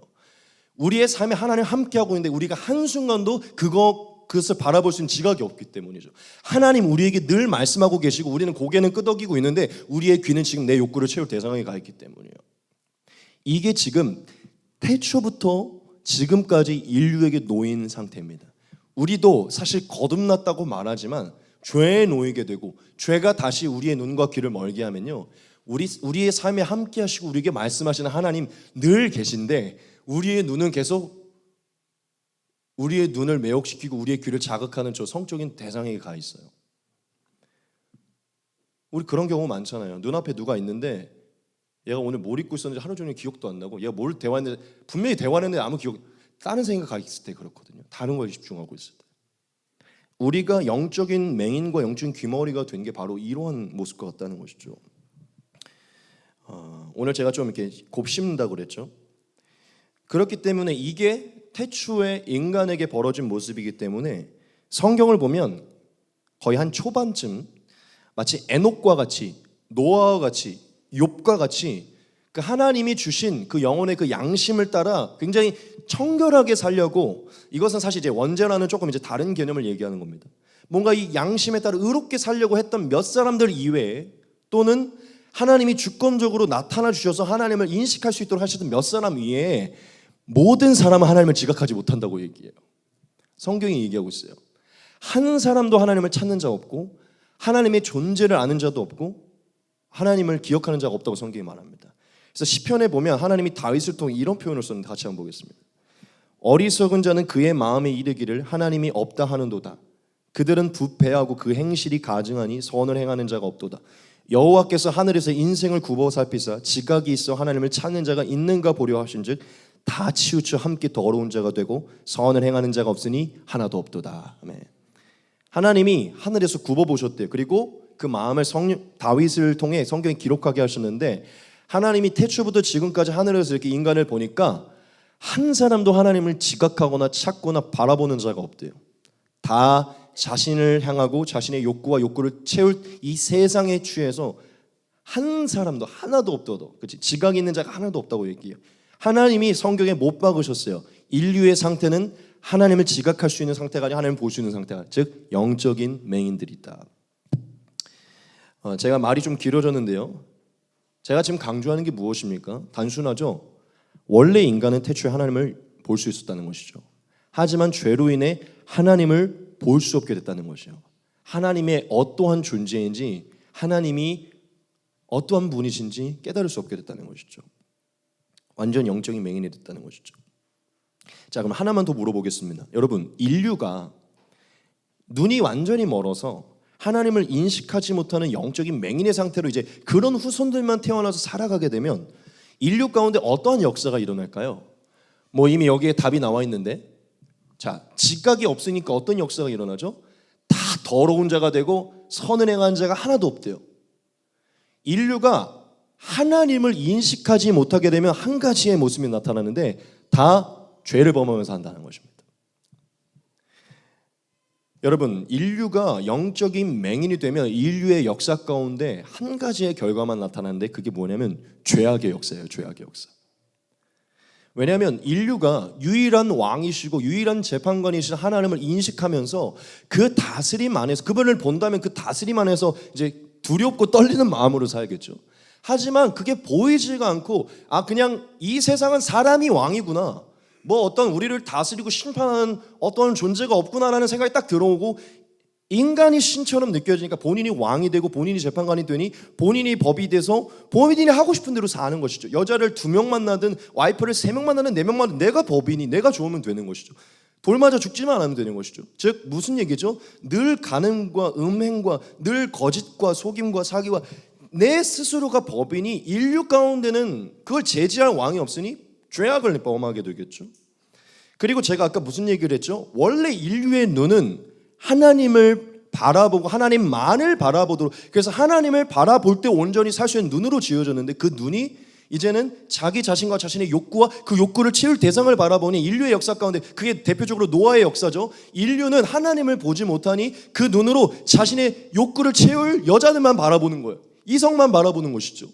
우리의 삶에 하나님 함께하고 있는데 우리가 한순간도 그것을 바라볼 수 있는 지각이 없기 때문이죠. 하나님 우리에게 늘 말씀하고 계시고 우리는 고개는 끄덕이고 있는데 우리의 귀는 지금 내 욕구를 채울 대상에 가 있기 때문이에요. 이게 지금 태초부터 지금까지 인류에게 놓인 상태입니다. 우리도 사실 거듭났다고 말하지만 죄에 놓이게 되고 죄가 다시 우리의 눈과 귀를 멀게 하면요, 우리의 삶에 함께 하시고 우리에게 말씀하시는 하나님 늘 계신데 우리의 눈은 계속 우리의 눈을 매혹시키고 우리의 귀를 자극하는 저 성적인 대상에게 가 있어요. 우리 그런 경우 많잖아요. 눈앞에 누가 있는데 얘가 오늘 뭘 입고 있었는지 하루 종일 기억도 안 나고 얘가 뭘 대화했는데 분명히 대화했는데 아무 기억, 다른 생각 가 있을 때 그렇거든요. 다른 거에 집중하고 있을 때. 우리가 영적인 맹인과 영적인 귀머리가 된 게 바로 이러한 모습과 같다는 것이죠. 오늘 제가 좀 이렇게 곱씹는다고 그랬죠. 그렇기 때문에 이게 태초에 인간에게 벌어진 모습이기 때문에 성경을 보면 거의 한 초반쯤 마치 에녹과 같이, 노아와 같이, 욥과 같이 그 하나님이 주신 그 영혼의 그 양심을 따라 굉장히 청결하게 살려고, 이것은 사실 이제 원죄라는 조금 이제 다른 개념을 얘기하는 겁니다. 뭔가 이 양심에 따라 의롭게 살려고 했던 몇 사람들 이외에, 또는 하나님이 주권적으로 나타나 주셔서 하나님을 인식할 수 있도록 하시던 몇 사람 이외에 모든 사람은 하나님을 지각하지 못한다고 얘기해요. 성경이 얘기하고 있어요. 한 사람도 하나님을 찾는 자 없고 하나님의 존재를 아는 자도 없고 하나님을 기억하는 자가 없다고 성경이 말합니다. 그래서 시편에 보면 하나님이 다윗을 통해 이런 표현을 썼는데 같이 한번 보겠습니다. 어리석은 자는 그의 마음에 이르기를 하나님이 없다 하는도다. 그들은 부패하고 그 행실이 가증하니 선을 행하는 자가 없도다. 여호와께서 하늘에서 인생을 굽어 살피사 지각이 있어 하나님을 찾는 자가 있는가 보려 하신즉 다 치우쳐 함께 더러운 자가 되고 선을 행하는 자가 없으니 하나도 없도다. 아멘. 하나님이 하늘에서 굽어 보셨대요. 그리고 그 마음을 다윗을 통해 성경에 기록하게 하셨는데, 하나님이 태초부터 지금까지 하늘에서 이렇게 인간을 보니까 한 사람도 하나님을 지각하거나 찾거나 바라보는 자가 없대요. 다 자신을 향하고 자신의 욕구와 욕구를 채울 이 세상에 취해서 한 사람도 하나도 없더도, 그렇지? 지각이 있는 자가 하나도 없다고 얘기해요. 하나님이 성경에 못 박으셨어요. 인류의 상태는 하나님을 지각할 수 있는 상태가 아니라 하나님을 볼 수 있는 상태가, 즉 영적인 맹인들이다. 제가 말이 좀 길어졌는데요, 제가 지금 강조하는 게 무엇입니까? 단순하죠. 원래 인간은 태초에 하나님을 볼 수 있었다는 것이죠. 하지만 죄로 인해 하나님을 볼 수 없게 됐다는 것이죠. 하나님의 어떠한 존재인지, 하나님이 어떠한 분이신지 깨달을 수 없게 됐다는 것이죠. 완전 영적인 맹인이 됐다는 것이죠. 자, 그럼 하나만 더 물어보겠습니다. 여러분, 인류가 눈이 완전히 멀어서 하나님을 인식하지 못하는 영적인 맹인의 상태로 이제 그런 후손들만 태어나서 살아가게 되면 인류 가운데 어떠한 역사가 일어날까요? 뭐 이미 여기에 답이 나와 있는데, 자, 지각이 없으니까 어떤 역사가 일어나죠? 다 더러운 자가 되고 선을 행한 자가 하나도 없대요. 인류가 하나님을 인식하지 못하게 되면 한 가지의 모습이 나타나는데 다 죄를 범하면서 한다는 것입니다. 여러분, 인류가 영적인 맹인이 되면 인류의 역사 가운데 한 가지의 결과만 나타나는데 그게 뭐냐면 죄악의 역사예요. 죄악의 역사. 왜냐하면 인류가 유일한 왕이시고 유일한 재판관이신 하나님을 인식하면서 그 다스림 안에서, 그분을 본다면 그 다스림 안에서 이제 두렵고 떨리는 마음으로 살겠죠. 하지만 그게 보이지가 않고, 그냥 이 세상은 사람이 왕이구나, 뭐 어떤 우리를 다스리고 심판하는 어떤 존재가 없구나라는 생각이 딱 들어오고, 인간이 신처럼 느껴지니까 본인이 왕이 되고 본인이 재판관이 되니 본인이 법이 돼서 본인이 하고 싶은 대로 사는 것이죠. 여자를 2명 만나든 와이프를 3명 만나든 4명 만나든 내가 법이니 내가 좋으면 되는 것이죠. 돌 맞아 죽지만 않으면 되는 것이죠. 즉 무슨 얘기죠? 늘 간음과 음행과 늘 거짓과 속임과 사기와 내 스스로가 법이니 인류 가운데는 그걸 제지할 왕이 없으니 죄악을 범하게 되겠죠. 그리고 제가 아까 무슨 얘기를 했죠? 원래 인류의 눈은 하나님을 바라보고 하나님만을 바라보도록, 그래서 하나님을 바라볼 때 온전히 살 수 있는 눈으로 지어졌는데 그 눈이 이제는 자기 자신과 자신의 욕구와 그 욕구를 채울 대상을 바라보니 인류의 역사 가운데 그게 대표적으로 노아의 역사죠. 인류는 하나님을 보지 못하니 그 눈으로 자신의 욕구를 채울 여자들만 바라보는 거예요. 이성만 바라보는 것이죠.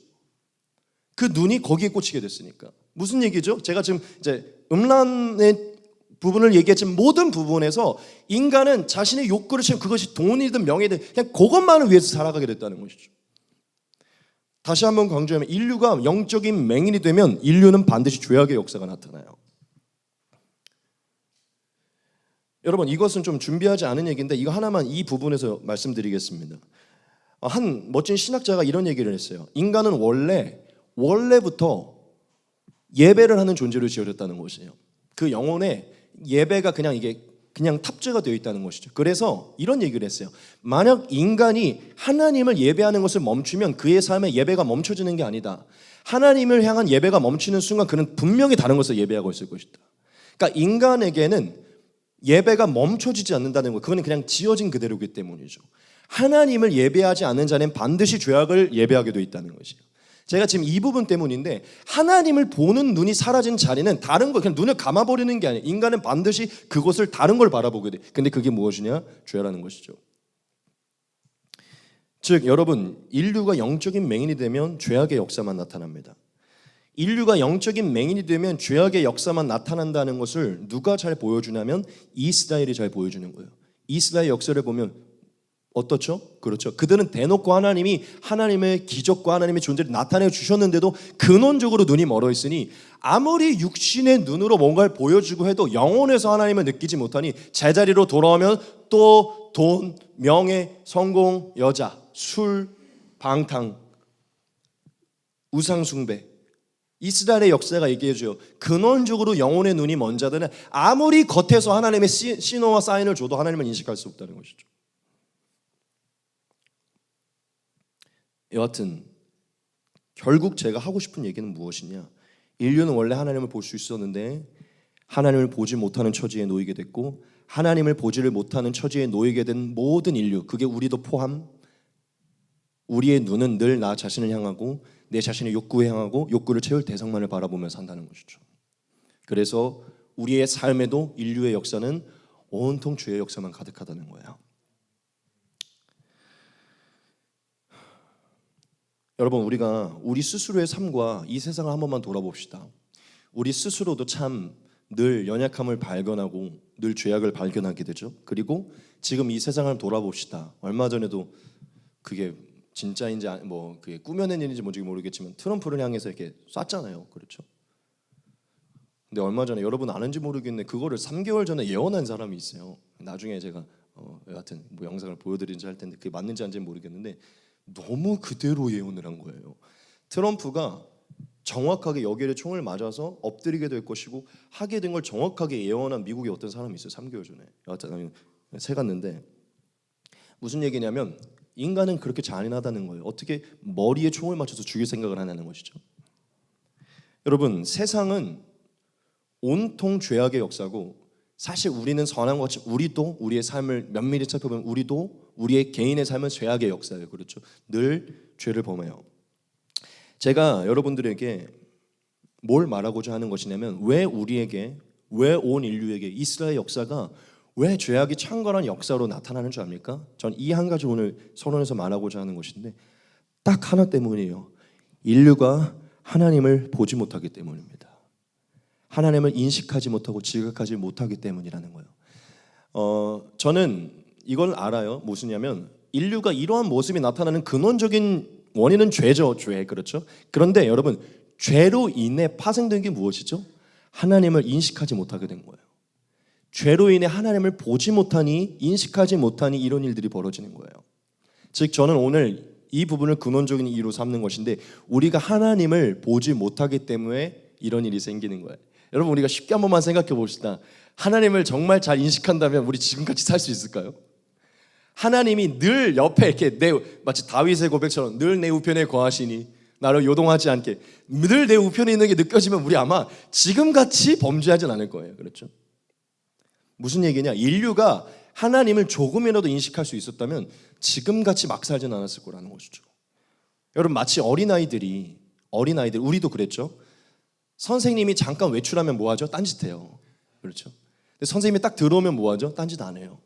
그 눈이 거기에 꽂히게 됐으니까. 무슨 얘기죠? 제가 지금 이제 음란의 부분을 얘기했지만 모든 부분에서 인간은 자신의 욕구를 채우는, 그것이 돈이든 명예든 그냥 그것만을 위해서 살아가게 됐다는 것이죠. 다시 한번 강조하면 인류가 영적인 맹인이 되면 인류는 반드시 죄악의 역사가 나타나요. 여러분 이것은 좀 준비하지 않은 얘기인데 이거 하나만 이 부분에서 말씀드리겠습니다. 한 멋진 신학자가 이런 얘기를 했어요. 인간은 원래부터 예배를 하는 존재로 지어졌다는 것이에요. 그 영혼에 예배가 그냥 탑재가 되어 있다는 것이죠. 그래서 이런 얘기를 했어요. 만약 인간이 하나님을 예배하는 것을 멈추면 그의 삶에 예배가 멈춰지는 게 아니다. 하나님을 향한 예배가 멈추는 순간 그는 분명히 다른 것을 예배하고 있을 것이다. 그러니까 인간에게는 예배가 멈춰지지 않는다는 것, 그거는 그냥 지어진 그대로이기 때문이죠. 하나님을 예배하지 않는 자는 반드시 죄악을 예배하게 되어 있다는 것이에요. 제가 지금 이 부분 때문인데 하나님을 보는 눈이 사라진 자리는 다른 거, 그냥 눈을 감아버리는 게 아니에요. 인간은 반드시 그것을 다른 걸 바라보게 돼. 근데 그게 무엇이냐? 죄라는 것이죠. 즉 여러분 인류가 영적인 맹인이 되면 죄악의 역사만 나타납니다. 인류가 영적인 맹인이 되면 죄악의 역사만 나타난다는 것을 누가 잘 보여주냐면 이스라엘이 잘 보여주는 거예요. 이스라엘 역사를 보면 어떻죠? 그렇죠. 그들은 대놓고 하나님이 하나님의 기적과 하나님의 존재를 나타내 주셨는데도 근원적으로 눈이 멀어 있으니 아무리 육신의 눈으로 뭔가를 보여주고 해도 영혼에서 하나님을 느끼지 못하니 제자리로 돌아오면 또 돈, 명예, 성공, 여자, 술, 방탕, 우상숭배. 이스라엘의 역사가 얘기해줘요. 근원적으로 영혼의 눈이 먼 자들은 아무리 겉에서 하나님의 신호와 사인을 줘도 하나님을 인식할 수 없다는 것이죠. 여하튼 결국 제가 하고 싶은 얘기는 무엇이냐? 인류는 원래 하나님을 볼 수 있었는데 하나님을 보지 못하는 처지에 놓이게 됐고 하나님을 보지를 못하는 처지에 놓이게 된 모든 인류, 그게 우리도 포함, 우리의 눈은 늘 나 자신을 향하고 내 자신의 욕구에 향하고 욕구를 채울 대상만을 바라보며 산다는 것이죠. 그래서 우리의 삶에도 인류의 역사는 온통 죄의 역사만 가득하다는 거예요. 여러분 우리가 우리 스스로의 삶과 이 세상을 한 번만 돌아봅시다. 우리 스스로도 참 늘 연약함을 발견하고 늘 죄악을 발견하게 되죠. 그리고 지금 이 세상을 돌아봅시다. 얼마 전에도 그게 진짜인지 뭐 그게 꾸며낸 일인지 뭔지 모르겠지만 트럼프를 향해서 이렇게 쐈잖아요. 그렇죠? 근데 얼마 전에 여러분 아는지 모르겠는데 그거를 3개월 전에 예언한 사람이 있어요. 나중에 제가 여하튼 뭐 영상을 보여드리는지 할 텐데 그게 맞는지 아닌지 모르겠는데 너무 그대로 예언을 한 거예요. 트럼프가 정확하게 여기에 총을 맞아서 엎드리게 될 것이고 하게 된 걸 정확하게 예언한 미국의 어떤 사람이 있어요. 3개월 전에. 여하튼 새갔는데 무슨 얘기냐면 인간은 그렇게 잔인하다는 거예요. 어떻게 머리에 총을 맞춰서 죽일 생각을 하냐는 것이죠. 여러분 세상은 온통 죄악의 역사고 사실 우리는 선한 것 같이 우리도 우리의 삶을 면밀히 살펴보면 우리도 우리의 개인의 삶은 죄악의 역사예요. 그렇죠? 늘 죄를 범해요. 제가 여러분들에게 뭘 말하고자 하는 것이냐면 왜 우리에게, 왜 온 인류에게 이스라엘 역사가 왜 죄악이 창궐한 역사로 나타나는 줄 압니까? 전 이 한 가지 오늘 서론에서 말하고자 하는 것인데 딱 하나 때문이에요. 인류가 하나님을 보지 못하기 때문입니다. 하나님을 인식하지 못하고 지각하지 못하기 때문이라는 거예요. 저는 이걸 알아요. 무슨냐면 인류가 이러한 모습이 나타나는 근원적인 원인은 죄죠. 죄. 그렇죠? 그런데 여러분 죄로 인해 파생된 게 무엇이죠? 하나님을 인식하지 못하게 된 거예요. 죄로 인해 하나님을 보지 못하니 인식하지 못하니 이런 일들이 벌어지는 거예요. 즉 저는 오늘 이 부분을 근원적인 이유로 삼는 것인데 우리가 하나님을 보지 못하기 때문에 이런 일이 생기는 거예요. 여러분 우리가 쉽게 한 번만 생각해 봅시다. 하나님을 정말 잘 인식한다면 우리 지금같이 살 수 있을까요? 하나님이 늘 옆에 이렇게 마치 다윗의 고백처럼 늘 내 우편에 거하시니 나를 요동하지 않게, 늘 내 우편에 있는 게 느껴지면 우리 아마 지금같이 범죄하진 않을 거예요. 그렇죠? 무슨 얘기냐? 인류가 하나님을 조금이라도 인식할 수 있었다면 지금같이 막 살진 않았을 거라는 것이죠. 여러분, 마치 어린아이들, 우리도 그랬죠. 선생님이 잠깐 외출하면 뭐 하죠? 딴짓해요. 그렇죠? 근데 선생님이 딱 들어오면 뭐 하죠? 딴짓 안 해요.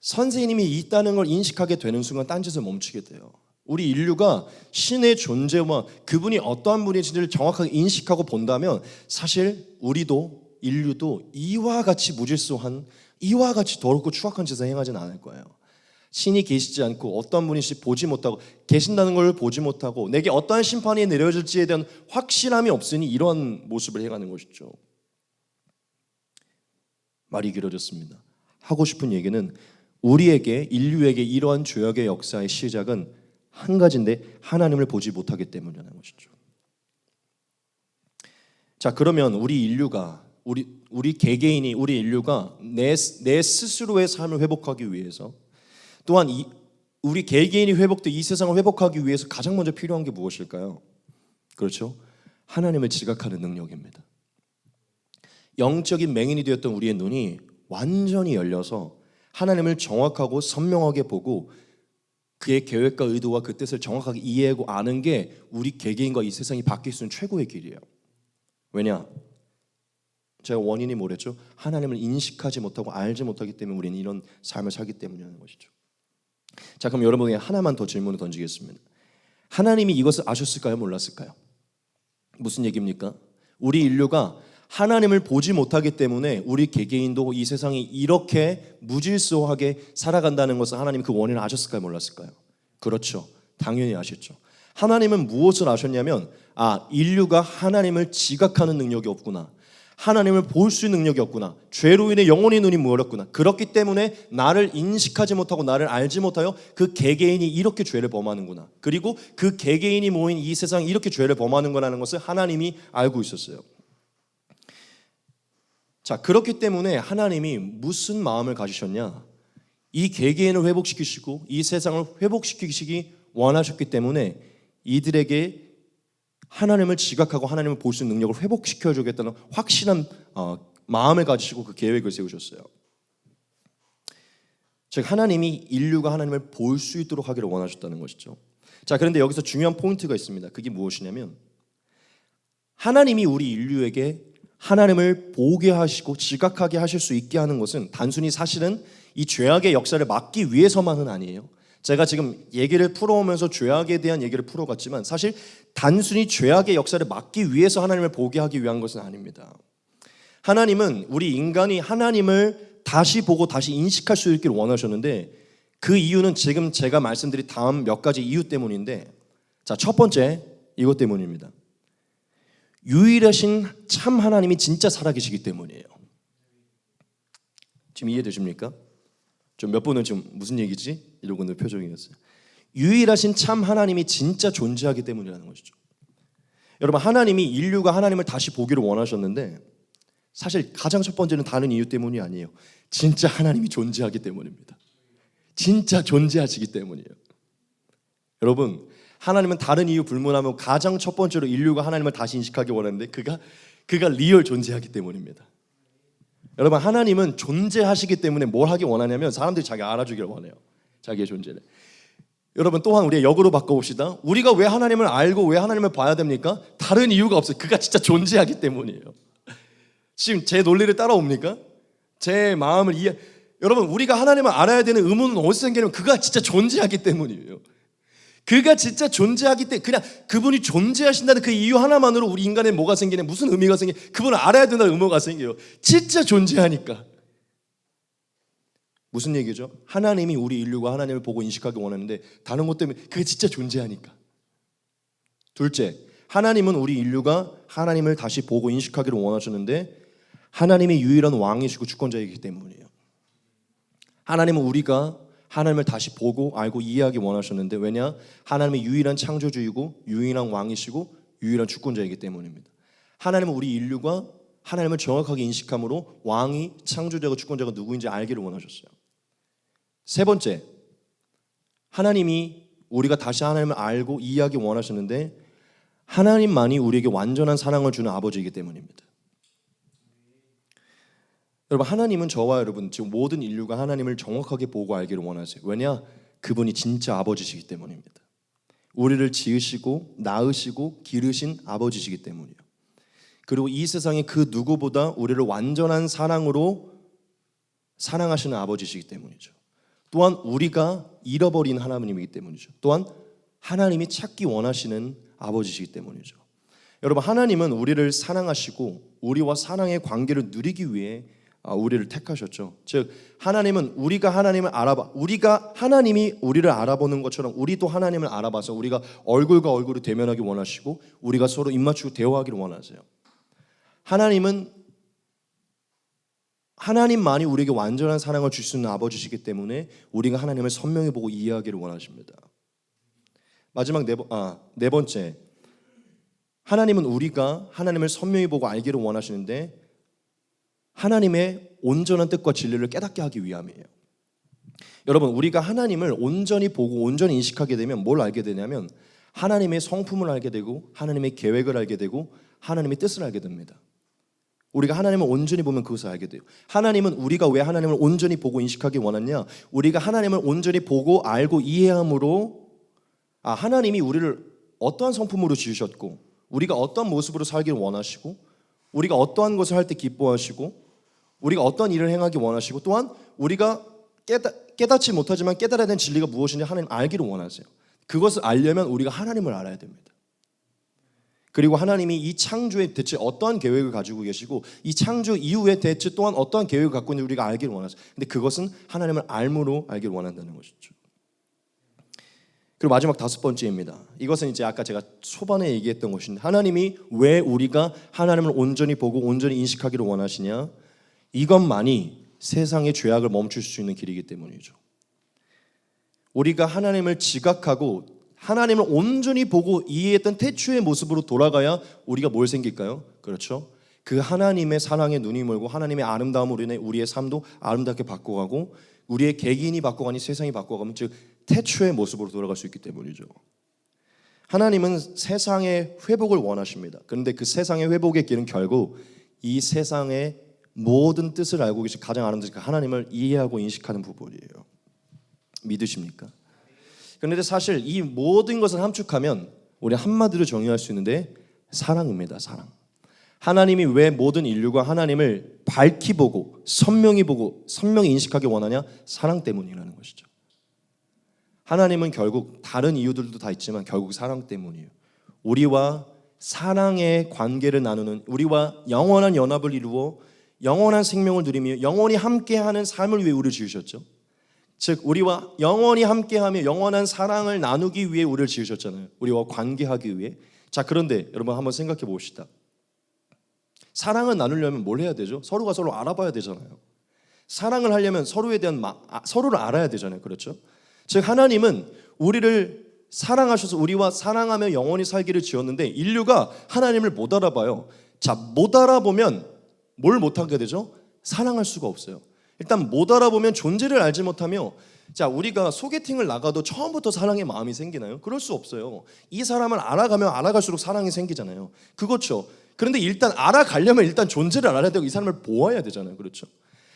선생님이 있다는 걸 인식하게 되는 순간 딴짓을 멈추게 돼요. 우리 인류가 신의 존재와 그분이 어떠한 분이신지를 정확하게 인식하고 본다면 사실 우리도, 인류도 이와 같이 무질서한, 이와 같이 더럽고 추악한 짓을 행하지는 않을 거예요. 신이 계시지 않고 어떤 분이신지 보지 못하고, 계신다는 걸 보지 못하고 내게 어떠한 심판이 내려질지에 대한 확실함이 없으니 이러한 모습을 행하는 것이죠. 말이 길어졌습니다. 하고 싶은 얘기는 우리에게, 인류에게 이러한 죄악의 역사의 시작은 한 가지인데 하나님을 보지 못하기 때문이라는 것이죠. 자, 그러면 우리 인류가, 우리 개개인이, 우리 인류가 내 스스로의 삶을 회복하기 위해서, 또한 우리 개개인이 회복돼 이 세상을 회복하기 위해서 가장 먼저 필요한 게 무엇일까요? 그렇죠? 하나님을 지각하는 능력입니다. 영적인 맹인이 되었던 우리의 눈이 완전히 열려서 하나님을 정확하고 선명하게 보고 그의 계획과 의도와 그 뜻을 정확하게 이해하고 아는 게 우리 개개인과 이 세상이 바뀔 수 있는 최고의 길이에요. 왜냐? 제가 원인이 뭐랬죠? 하나님을 인식하지 못하고 알지 못하기 때문에 우리는 이런 삶을 살기 때문이라는 것이죠. 자, 그럼 여러분에게 하나만 더 질문을 던지겠습니다. 하나님이 이것을 아셨을까요? 몰랐을까요? 무슨 얘기입니까? 우리 인류가 하나님을 보지 못하기 때문에 우리 개개인도 이 세상이 이렇게 무질서하게 살아간다는 것을 하나님이 그 원인을 아셨을까요? 몰랐을까요? 그렇죠. 당연히 아셨죠. 하나님은 무엇을 아셨냐면, 인류가 하나님을 지각하는 능력이 없구나, 하나님을 볼 수 있는 능력이 없구나, 죄로 인해 영혼의 눈이 멀었구나, 그렇기 때문에 나를 인식하지 못하고 나를 알지 못하여 그 개개인이 이렇게 죄를 범하는구나, 그리고 그 개개인이 모인 이 세상이 이렇게 죄를 범하는 거라는 것을 하나님이 알고 있었어요. 자, 그렇기 때문에 하나님이 무슨 마음을 가지셨냐? 이 개개인을 회복시키시고 이 세상을 회복시키시기 원하셨기 때문에 이들에게 하나님을 지각하고 하나님을 볼 수 있는 능력을 회복시켜 주겠다는 확실한 마음을 가지시고 그 계획을 세우셨어요. 즉, 하나님이 인류가 하나님을 볼 수 있도록 하기를 원하셨다는 것이죠. 자, 그런데 여기서 중요한 포인트가 있습니다. 그게 무엇이냐면, 하나님이 우리 인류에게 하나님을 보게 하시고 지각하게 하실 수 있게 하는 것은 단순히 사실은 이 죄악의 역사를 막기 위해서만은 아니에요. 제가 지금 얘기를 풀어오면서 죄악에 대한 얘기를 풀어갔지만 사실 단순히 죄악의 역사를 막기 위해서 하나님을 보게 하기 위한 것은 아닙니다. 하나님은 우리 인간이 하나님을 다시 보고 다시 인식할 수 있기를 원하셨는데, 그 이유는 지금 제가 말씀드린 다음 몇 가지 이유 때문인데, 자, 첫 번째, 이것 때문입니다. 유일하신 참 하나님이 진짜 살아계시기 때문이에요. 지금 이해되십니까? 좀 몇 분은 지금 무슨 얘기지? 이러고 있는 표정이었어요. 유일하신 참 하나님이 진짜 존재하기 때문이라는 것이죠. 여러분, 하나님이 인류가 하나님을 다시 보기를 원하셨는데 사실 가장 첫 번째는 다른 이유 때문이 아니에요. 진짜 하나님이 존재하기 때문입니다. 진짜 존재하시기 때문이에요. 여러분, 하나님은 다른 이유 불문하면 가장 첫 번째로 인류가 하나님을 다시 인식하기 원하는데 그가 리얼 존재하기 때문입니다. 여러분, 하나님은 존재하시기 때문에 뭘 하기 원하냐면 사람들이 자기 알아주기를 원해요. 자기의 존재를. 여러분, 또한 우리가 역으로 바꿔봅시다. 우리가 왜 하나님을 알고 왜 하나님을 봐야 됩니까? 다른 이유가 없어요. 그가 진짜 존재하기 때문이에요. 지금 제 논리를 따라옵니까? 제 마음을 여러분, 우리가 하나님을 알아야 되는 의무는 어디서 생기냐면 그가 진짜 존재하기 때문이에요. 그가 진짜 존재하기 때문에, 그냥 그분이 존재하신다는 그 이유 하나만으로 우리 인간에 뭐가 생기냐, 무슨 의미가 생겨? 그분을 알아야 된다는 의무가 생겨요. 진짜 존재하니까. 무슨 얘기죠? 하나님이 우리 인류가 하나님을 보고 인식하기 원하는데 다른 것 때문에 그게 진짜 존재하니까. 둘째, 하나님은 우리 인류가 하나님을 다시 보고 인식하기를 원하셨는데 하나님이 유일한 왕이시고 주권자이기 때문이에요. 하나님은 우리가 하나님을 다시 보고 알고 이해하기 원하셨는데, 왜냐? 하나님이 유일한 창조주이고 유일한 왕이시고 유일한 주권자이기 때문입니다. 하나님은 우리 인류가 하나님을 정확하게 인식함으로 왕이 창조자고 주권자가 누구인지 알기를 원하셨어요. 세 번째, 하나님이 우리가 다시 하나님을 알고 이해하기 원하셨는데 하나님만이 우리에게 완전한 사랑을 주는 아버지이기 때문입니다. 여러분, 하나님은 저와 여러분, 지금 모든 인류가 하나님을 정확하게 보고 알기를 원하세요. 왜냐? 그분이 진짜 아버지시기 때문입니다. 우리를 지으시고 낳으시고 기르신 아버지시기 때문이에요. 그리고 이 세상에 그 누구보다 우리를 완전한 사랑으로 사랑하시는 아버지시기 때문이죠. 또한 우리가 잃어버린 하나님이기 때문이죠. 또한 하나님이 찾기 원하시는 아버지시기 때문이죠. 여러분, 하나님은 우리를 사랑하시고 우리와 사랑의 관계를 누리기 위해 우리를 택하셨죠. 즉 하나님은 우리가 하나님이 우리를 알아보는 것처럼 우리도 하나님을 알아봐서 우리가 얼굴과 얼굴을 대면하기 원하시고 우리가 서로 입맞추고 대화하기를 원하세요. 하나님만이 우리에게 완전한 사랑을 줄 수 있는 아버지시기 때문에 우리가 하나님을 선명히 보고 이해하기를 원하십니다. 마지막 네 번째, 하나님은 우리가 하나님을 선명히 보고 알기를 원하시는데 하나님의 온전한 뜻과 진리를 깨닫게 하기 위함이에요. 여러분, 우리가 하나님을 온전히 보고 온전히 인식하게 되면 뭘 알게 되냐면 하나님의 성품을 알게 되고 하나님의 계획을 알게 되고 하나님의 뜻을 알게 됩니다. 우리가 하나님을 온전히 보면 그것을 알게 돼요. 하나님은 우리가 왜 하나님을 온전히 보고 인식하기 원하냐? 우리가 하나님을 온전히 보고 알고 이해함으로 하나님이 우리를 어떠한 성품으로 지으셨고 우리가 어떠한 모습으로 살기를 원하시고 우리가 어떠한 것을 할 때 기뻐하시고 우리가 어떤 일을 행하기 원하시고 또한 우리가 깨닫지 못하지만 깨달아야 되는 진리가 무엇인지 하나님 알기를 원하세요. 그것을 알려면 우리가 하나님을 알아야 됩니다. 그리고 하나님이 이 창조에 대체 어떠한 계획을 가지고 계시고 이 창조 이후에 대체 또한 어떠한 계획을 갖고 있는지 우리가 알기를 원하세요. 근데 그것은 하나님을 알므로 알기를 원한다는 것이죠. 그리고 마지막 다섯 번째입니다. 이것은 이제 아까 제가 초반에 얘기했던 것인데 하나님이 왜 우리가 하나님을 온전히 보고 온전히 인식하기를 원하시냐? 이것만이 세상의 죄악을 멈출 수 있는 길이기 때문이죠. 우리가 하나님을 지각하고 하나님을 온전히 보고 이해했던 태초의 모습으로 돌아가야 우리가 뭘 생길까요? 그렇죠. 그 하나님의 사랑에 눈이 멀고 하나님의 아름다움으로 인해 우리의 삶도 아름답게 바꿔가고 우리의 개개인이 바꿔가니 세상이 바꿔가면 즉 태초의 모습으로 돌아갈 수 있기 때문이죠. 하나님은 세상의 회복을 원하십니다. 그런데 그 세상의 회복의 길은 결국 이 세상의 모든 뜻을 알고 계신 가장 아름다운 하나님을 이해하고 인식하는 부분이에요. 믿으십니까? 그런데 사실 이 모든 것을 함축하면 우리 한마디로 정의할 수 있는데 사랑입니다. 사랑. 하나님이 왜 모든 인류가 하나님을 밝히 보고 선명히 인식하기 원하냐? 사랑 때문이라는 것이죠. 하나님은 결국 다른 이유들도 다 있지만 결국 사랑 때문이에요. 우리와 사랑의 관계를 나누는 우리와 영원한 연합을 이루어 영원한 생명을 누리며 영원히 함께하는 삶을 위해 우리를 지으셨죠. 즉 우리와 영원히 함께하며 영원한 사랑을 나누기 위해 우리를 지으셨잖아요. 우리와 관계하기 위해. 자, 그런데 여러분 한번 생각해 봅시다. 사랑을 나누려면 뭘 해야 되죠? 서로가 서로 알아봐야 되잖아요. 사랑을 하려면 서로에 대한 서로를 알아야 되잖아요. 그렇죠? 즉 하나님은 우리를 사랑하셔서 우리와 사랑하며 영원히 살기를 지었는데 인류가 하나님을 못 알아봐요. 자, 못 알아보면 뭘 못하게 되죠? 사랑할 수가 없어요. 일단 못 알아보면 존재를 알지 못하며 자, 우리가 소개팅을 나가도 처음부터 사랑의 마음이 생기나요? 그럴 수 없어요. 이 사람을 알아가면 알아갈수록 사랑이 생기잖아요. 그렇죠. 그런데 일단 알아가려면 일단 존재를 알아야 되고 이 사람을 보아야 되잖아요. 그렇죠.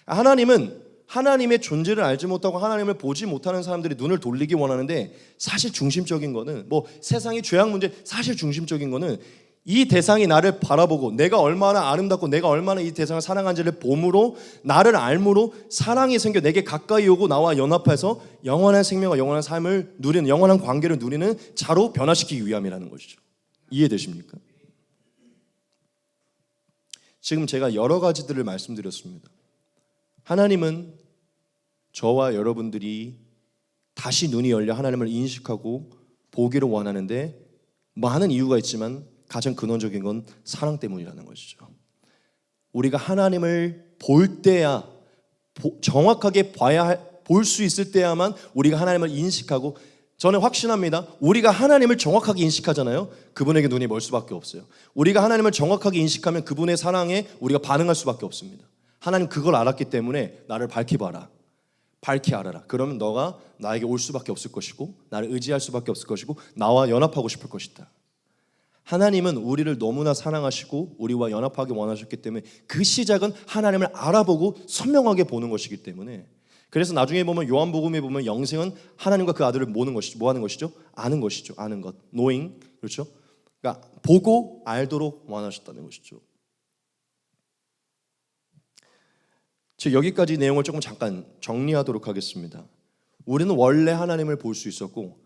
하나님은 하나님의 존재를 알지 못하고 하나님을 보지 못하는 사람들이 눈을 돌리기 원하는데 사실 중심적인 거는 세상의 죄악 문제 사실 중심적인 거는 이 대상이 나를 바라보고 내가 얼마나 아름답고 내가 얼마나 이 대상을 사랑한지를 봄으로 나를 알므로 사랑이 생겨 내게 가까이 오고 나와 연합해서 영원한 생명과 영원한 삶을 누리는 영원한 관계를 누리는 자로 변화시키기 위함이라는 것이죠. 이해되십니까? 지금 제가 여러 가지들을 말씀드렸습니다. 하나님은 저와 여러분들이 다시 눈이 열려 하나님을 인식하고 보기를 원하는데 많은 이유가 있지만 가장 근원적인 건 사랑 때문이라는 것이죠. 우리가 하나님을 볼 때야 정확하게 볼 수 있을 때야만 우리가 하나님을 인식하고 저는 확신합니다. 우리가 하나님을 정확하게 인식하잖아요. 그분에게 눈이 멀 수밖에 없어요. 우리가 하나님을 정확하게 인식하면 그분의 사랑에 우리가 반응할 수밖에 없습니다. 하나님 그걸 알았기 때문에 나를 밝히 봐라. 밝히 알아라. 그러면 너가 나에게 올 수밖에 없을 것이고 나를 의지할 수밖에 없을 것이고 나와 연합하고 싶을 것이다. 하나님은 우리를 너무나 사랑하시고 우리와 연합하기 원하셨기 때문에 그 시작은 하나님을 알아보고 선명하게 보는 것이기 때문에, 그래서 나중에 보면 요한복음에 보면 영생은 하나님과 그 아들을 모는 것이죠. 뭐 하는 것이죠? 아는 것이죠. 아는 것. knowing. 그렇죠? 그러니까 보고 알도록 원하셨다는 것이죠. 즉 여기까지 내용을 조금 잠깐 정리하도록 하겠습니다. 우리는 원래 하나님을 볼 수 있었고,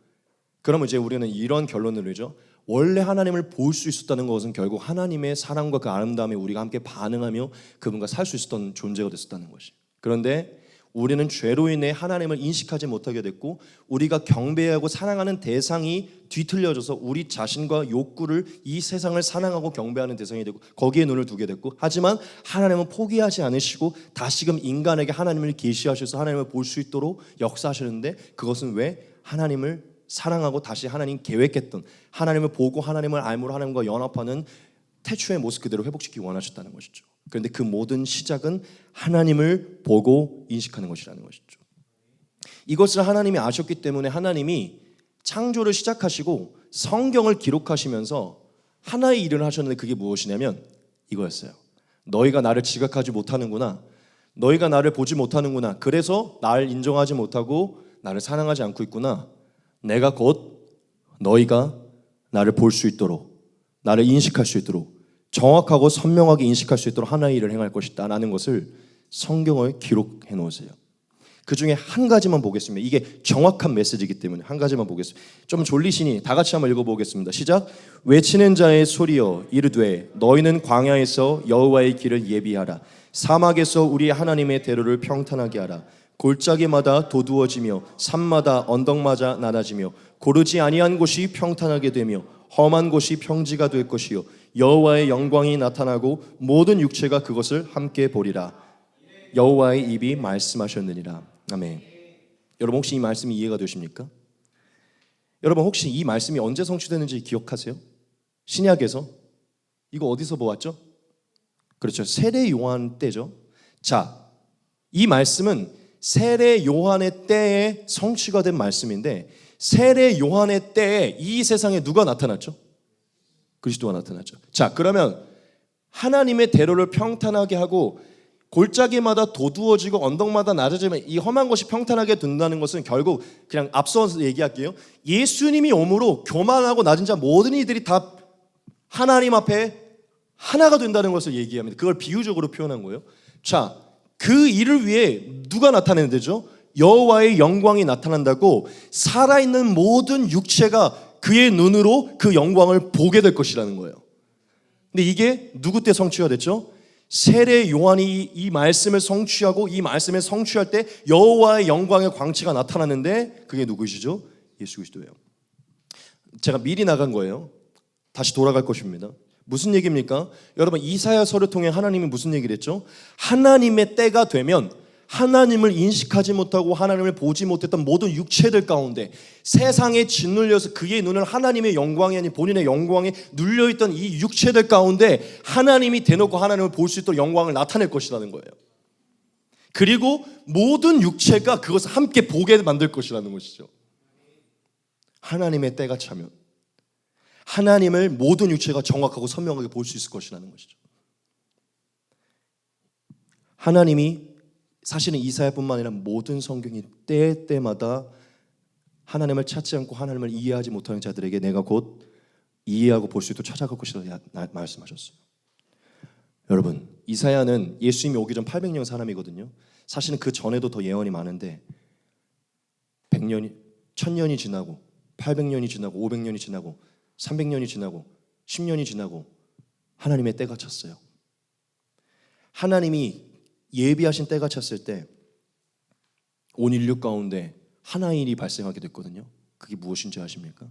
그러면 이제 우리는 이런 결론을 내죠. 원래 하나님을 볼 수 있었다는 것은 결국 하나님의 사랑과 그 아름다움에 우리가 함께 반응하며 그분과 살 수 있었던 존재가 됐었다는 것이. 그런데 우리는 죄로 인해 하나님을 인식하지 못하게 됐고, 우리가 경배하고 사랑하는 대상이 뒤틀려져서 우리 자신과 욕구를, 이 세상을 사랑하고 경배하는 대상이 되고 거기에 눈을 두게 됐고, 하지만 하나님은 포기하지 않으시고 다시금 인간에게 하나님을 계시하셔서 하나님을 볼 수 있도록 역사하시는데, 그것은 왜? 하나님을 사랑하고 다시 하나님 계획했던, 하나님을 보고 하나님을 알므로 하나님과 연합하는 태초의 모습 그대로 회복시키기 원하셨다는 것이죠. 그런데 그 모든 시작은 하나님을 보고 인식하는 것이라는 것이죠. 이것을 하나님이 아셨기 때문에 하나님이 창조를 시작하시고 성경을 기록하시면서 하나의 일을 하셨는데, 그게 무엇이냐면 이거였어요. 너희가 나를 지각하지 못하는구나. 너희가 나를 보지 못하는구나. 그래서 나를 인정하지 못하고 나를 사랑하지 않고 있구나. 내가 곧 너희가 나를 볼 수 있도록, 나를 인식할 수 있도록, 정확하고 선명하게 인식할 수 있도록 하나의 일을 행할 것이다 라는 것을 성경을 기록해 놓으세요. 그 중에 한 가지만 보겠습니다. 이게 정확한 메시지이기 때문에 한 가지만 보겠습니다. 좀 졸리시니 다 같이 한번 읽어보겠습니다. 시작. 외치는 자의 소리여 이르되 너희는 광야에서 여호와의 길을 예비하라. 사막에서 우리 하나님의 대로를 평탄하게 하라. 골짜기마다 도두어지며 산마다 언덕마다 낮아지며 고르지 아니한 곳이 평탄하게 되며 험한 곳이 평지가 될 것이요 여호와의 영광이 나타나고 모든 육체가 그것을 함께 보리라. 여호와의 입이 말씀하셨느니라. 아멘. 여러분 혹시 이 말씀이 이해가 되십니까? 여러분 혹시 이 말씀이 언제 성취되는지 기억하세요? 신약에서 이거 어디서 보았죠? 그렇죠. 세례 요한 때죠. 자, 이 말씀은 세례 요한의 때에 성취가 된 말씀인데, 세례 요한의 때에 이 세상에 누가 나타났죠? 그리스도가 나타났죠. 자, 그러면 하나님의 대로를 평탄하게 하고 골짜기마다 도두어지고 언덕마다 낮아지면 이 험한 것이 평탄하게 된다는 것은 결국 그냥 앞서서 얘기할게요. 예수님이 오므로 교만하고 낮은 자 모든 이들이 다 하나님 앞에 하나가 된다는 것을 얘기합니다. 그걸 비유적으로 표현한 거예요. 자, 그 일을 위해 누가 나타내는 데죠? 여호와의 영광이 나타난다고 살아있는 모든 육체가 그의 눈으로 그 영광을 보게 될 것이라는 거예요. 근데 이게 누구 때 성취가 됐죠? 세례 요한이 이 말씀을 성취하고 이 말씀을 성취할 때 여호와의 영광의 광채가 나타났는데, 그게 누구시죠? 예수 그리스도예요. 제가 미리 나간 거예요. 다시 돌아갈 것입니다. 무슨 얘기입니까? 여러분 이사야서를 통해 하나님이 무슨 얘기를 했죠? 하나님의 때가 되면 하나님을 인식하지 못하고 하나님을 보지 못했던 모든 육체들 가운데 세상에 짓눌려서 그의 눈을 하나님의 영광이 아닌 본인의 영광에 눌려있던 이 육체들 가운데 하나님이 대놓고 하나님을 볼 수 있도록 영광을 나타낼 것이라는 거예요. 그리고 모든 육체가 그것을 함께 보게 만들 것이라는 것이죠. 하나님의 때가 차면 하나님을 모든 육체가 정확하고 선명하게 볼 수 있을 것이라는 것이죠. 하나님이 사실은 이사야뿐만 아니라 모든 성경이 때때마다 하나님을 찾지 않고 하나님을 이해하지 못하는 자들에게 내가 곧 이해하고 볼 수 있도록 찾아갈 것이라고 말씀하셨어요. 여러분 이사야는 예수님이 오기 전 800년 사람이거든요. 사실은 그 전에도 더 예언이 많은데 100년이 1000년이 지나고 800년이 지나고 500년이 지나고 300년이 지나고 10년이 지나고 하나님의 때가 찼어요. 하나님이 예비하신 때가 찼을 때 온 인류 가운데 하나의 일이 발생하게 됐거든요. 그게 무엇인지 아십니까?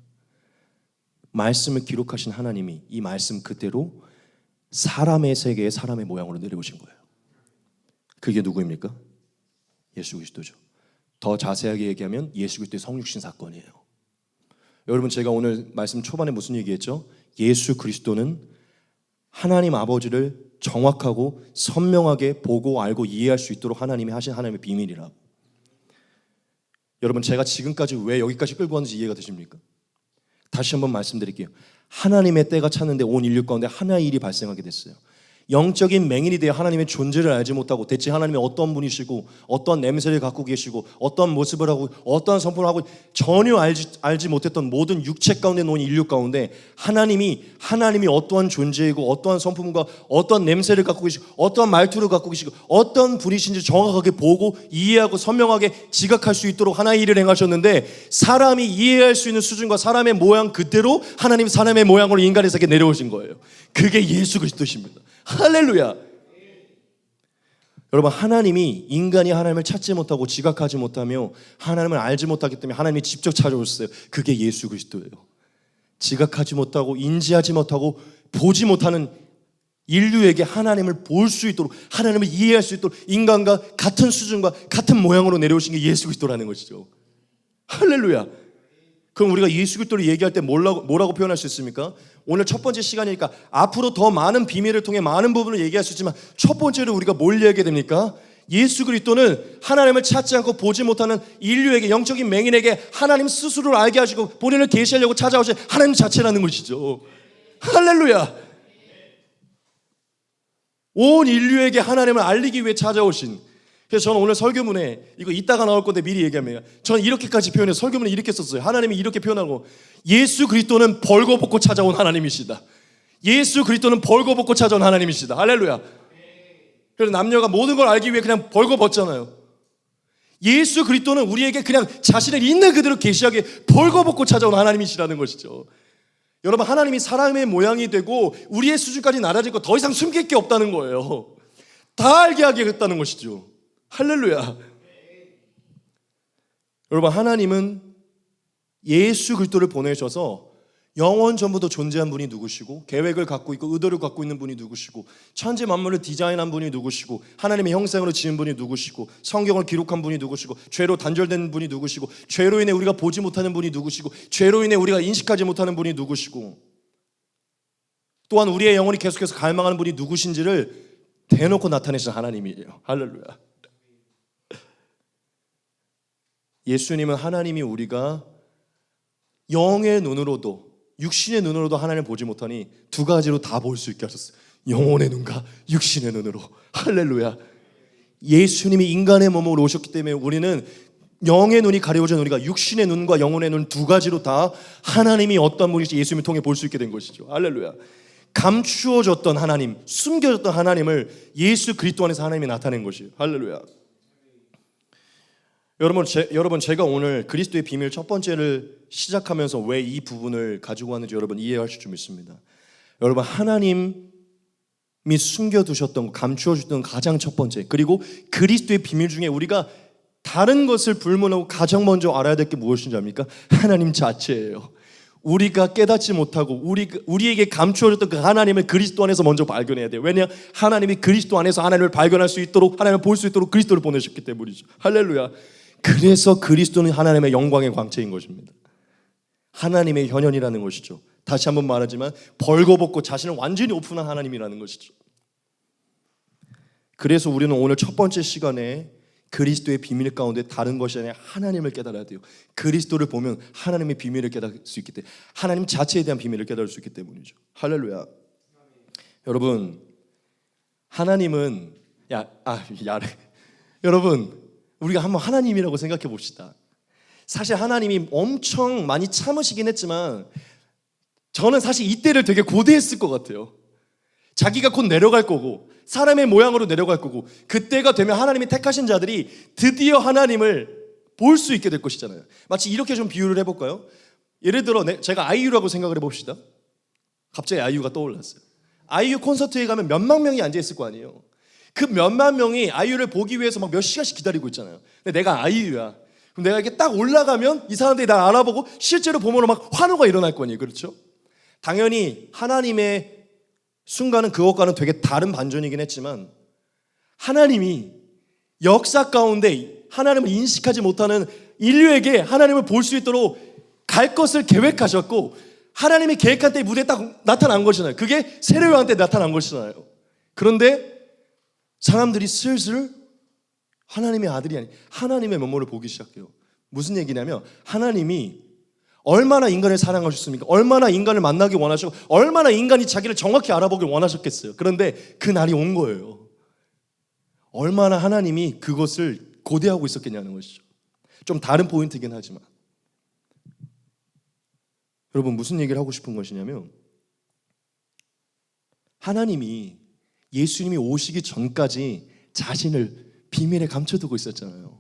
말씀을 기록하신 하나님이 이 말씀 그대로 사람의 세계에 사람의 모양으로 내려오신 거예요. 그게 누구입니까? 예수 그리스도죠. 더 자세하게 얘기하면 예수 그리스도의 성육신 사건이에요. 여러분, 제가 오늘 말씀 초반에 무슨 얘기했죠? 예수 그리스도는 하나님 아버지를 정확하고 선명하게 보고 알고 이해할 수 있도록 하나님이 하신 하나님의 비밀이라고. 여러분, 제가 지금까지 왜 여기까지 끌고 왔는지 이해가 되십니까? 다시 한번 말씀드릴게요. 하나님의 때가 찼는데 온 인류 가운데 하나의 일이 발생하게 됐어요. 영적인 맹인이 되어 하나님의 존재를 알지 못하고 대체 하나님이 어떤 분이시고 어떤 냄새를 갖고 계시고 어떤 모습을 하고 어떤 선포를 하고 전혀 알지 못했던 모든 육체 가운데 놓인 인류 가운데 하나님이 어떠한 존재이고 어떠한 성품과 어떤 냄새를 갖고 계시고 어떠한 말투를 갖고 계시고 어떤 분이신지 정확하게 보고 이해하고 선명하게 지각할 수 있도록 하나의 일을 행하셨는데, 사람이 이해할 수 있는 수준과 사람의 모양 그대로 하나님 사람의 모양으로 인간의 세계에 내려오신 거예요. 그게 예수 그리스도십니다. 할렐루야. 여러분, 하나님이 인간이 하나님을 찾지 못하고 지각하지 못하며 하나님을 알지 못하기 때문에 하나님이 직접 찾아오셨어요. 그게 예수 그리스도예요. 지각하지 못하고 인지하지 못하고 보지 못하는 인류에게 하나님을 볼 수 있도록, 하나님을 이해할 수 있도록 인간과 같은 수준과 같은 모양으로 내려오신 게 예수 그리스도라는 것이죠. 할렐루야. 그럼 우리가 예수 그리스도를 얘기할 때 뭐라고 표현할 수 있습니까? 오늘 첫 번째 시간이니까 앞으로 더 많은 비밀을 통해 많은 부분을 얘기할 수 있지만, 첫 번째로 우리가 뭘 얘기하게 됩니까? 예수 그리스도는 하나님을 찾지 않고 보지 못하는 인류에게, 영적인 맹인에게 하나님 스스로를 알게 하시고 본인을 계시하려고 찾아오신 하나님 자체라는 것이죠. 할렐루야. 온 인류에게 하나님을 알리기 위해 찾아오신. 그래서 저는 오늘 설교문에 이거 이따가 나올 건데 미리 얘기합니다. 저는 이렇게까지 표현해요. 설교문에 이렇게 썼어요. 하나님이 이렇게 표현하고, 예수 그리스도는 벌거벗고 찾아온 하나님이시다. 예수 그리스도는 벌거벗고 찾아온 하나님이시다. 할렐루야. 그래서 남녀가 모든 걸 알기 위해 그냥 벌거벗잖아요. 예수 그리스도는 우리에게 그냥 자신을 있는 그대로 계시하게 벌거벗고 찾아온 하나님이시라는 것이죠. 여러분, 하나님이 사람의 모양이 되고 우리의 수준까지 낮아지고 더 이상 숨길 게 없다는 거예요. 다 알게 하겠다는 것이죠. 할렐루야. 여러분, 하나님은 예수 그리스도를 보내셔서 영원 전부터 존재한 분이 누구시고, 계획을 갖고 있고 의도를 갖고 있는 분이 누구시고, 천지 만물을 디자인한 분이 누구시고, 하나님의 형상으로 지은 분이 누구시고, 성경을 기록한 분이 누구시고, 죄로 단절된 분이 누구시고, 죄로 인해 우리가 보지 못하는 분이 누구시고, 죄로 인해 우리가 인식하지 못하는 분이 누구시고, 또한 우리의 영혼이 계속해서 갈망하는 분이 누구신지를 대놓고 나타내신 하나님이에요. 할렐루야. 예수님은 하나님이 우리가 영의 눈으로도 육신의 눈으로도 하나님을 보지 못하니 두 가지로 다 볼 수 있게 하셨어요. 영혼의 눈과 육신의 눈으로. 할렐루야. 예수님이 인간의 몸으로 오셨기 때문에 우리는 영의 눈이 가려워진 우리가 육신의 눈과 영혼의 눈 두 가지로 다 하나님이 어떤 분이신지 예수님을 통해 볼 수 있게 된 것이죠. 할렐루야. 감추어졌던 하나님, 숨겨졌던 하나님을 예수 그리스도 안에서 하나님이 나타낸 것이에요. 할렐루야. 여러분, 제가 오늘 그리스도의 비밀 첫 번째를 시작하면서 왜 이 부분을 가지고 왔는지 여러분 이해하실 줄 믿습니다. 여러분, 하나님이 숨겨두셨던, 감추어주셨던 가장 첫 번째, 그리고 그리스도의 비밀 중에 우리가 다른 것을 불문하고 가장 먼저 알아야 될 게 무엇인지 압니까? 하나님 자체예요. 우리가 깨닫지 못하고 우리에게 감추어졌던 그 하나님을 그리스도 안에서 먼저 발견해야 돼요. 왜냐? 하나님이 그리스도 안에서 하나님을 발견할 수 있도록, 하나님을 볼 수 있도록 그리스도를 보내셨기 때문이죠. 할렐루야. 그래서 그리스도는 하나님의 영광의 광채인 것입니다. 하나님의 현현이라는 것이죠. 다시 한번 말하지만 벌거벗고 자신을 완전히 오픈한 하나님이라는 것이죠. 그래서 우리는 오늘 첫 번째 시간에 그리스도의 비밀 가운데 다른 것이 아니라 하나님을 깨달아야 돼요. 그리스도를 보면 하나님의 비밀을 깨달을 수 있기 때문에, 하나님 자체에 대한 비밀을 깨달을 수 있기 때문이죠. 할렐루야. 여러분, 하나님은 여러분, 우리가 한번 하나님이라고 생각해 봅시다. 사실 하나님이 엄청 많이 참으시긴 했지만 저는 사실 이때를 되게 고대했을 것 같아요. 자기가 곧 내려갈 거고 사람의 모양으로 내려갈 거고, 그때가 되면 하나님이 택하신 자들이 드디어 하나님을 볼 수 있게 될 것이잖아요. 마치 이렇게 좀 비유를 해볼까요? 예를 들어 제가 아이유라고 생각을 해봅시다. 갑자기 아이유가 떠올랐어요. 아이유 콘서트에 가면 몇만 명이 앉아있을 거 아니에요. 그 몇만 명이 아이유를 보기 위해서 막 몇 시간씩 기다리고 있잖아요. 근데 내가 아이유야. 그럼 내가 이렇게 딱 올라가면 이 사람들이 나 알아보고 실제로 보면 막 환호가 일어날 거 아니에요. 그렇죠? 당연히 하나님의 순간은 그것과는 되게 다른 반전이긴 했지만, 하나님이 역사 가운데 하나님을 인식하지 못하는 인류에게 하나님을 볼 수 있도록 갈 것을 계획하셨고 하나님이 계획한 때 무대에 딱 나타난 것이잖아요. 그게 세례요한 때 나타난 것이잖아요. 그런데 사람들이 슬슬 하나님의 아들이 아닌 하나님의 면모를 보기 시작해요. 무슨 얘기냐면 하나님이 얼마나 인간을 사랑하셨습니까? 얼마나 인간을 만나기 원하시고 얼마나 인간이 자기를 정확히 알아보길 원하셨겠어요. 그런데 그 날이 온 거예요. 얼마나 하나님이 그것을 고대하고 있었겠냐는 것이죠. 좀 다른 포인트이긴 하지만 여러분 무슨 얘기를 하고 싶은 것이냐면 하나님이 예수님이 오시기 전까지 자신을 비밀에 감춰두고 있었잖아요.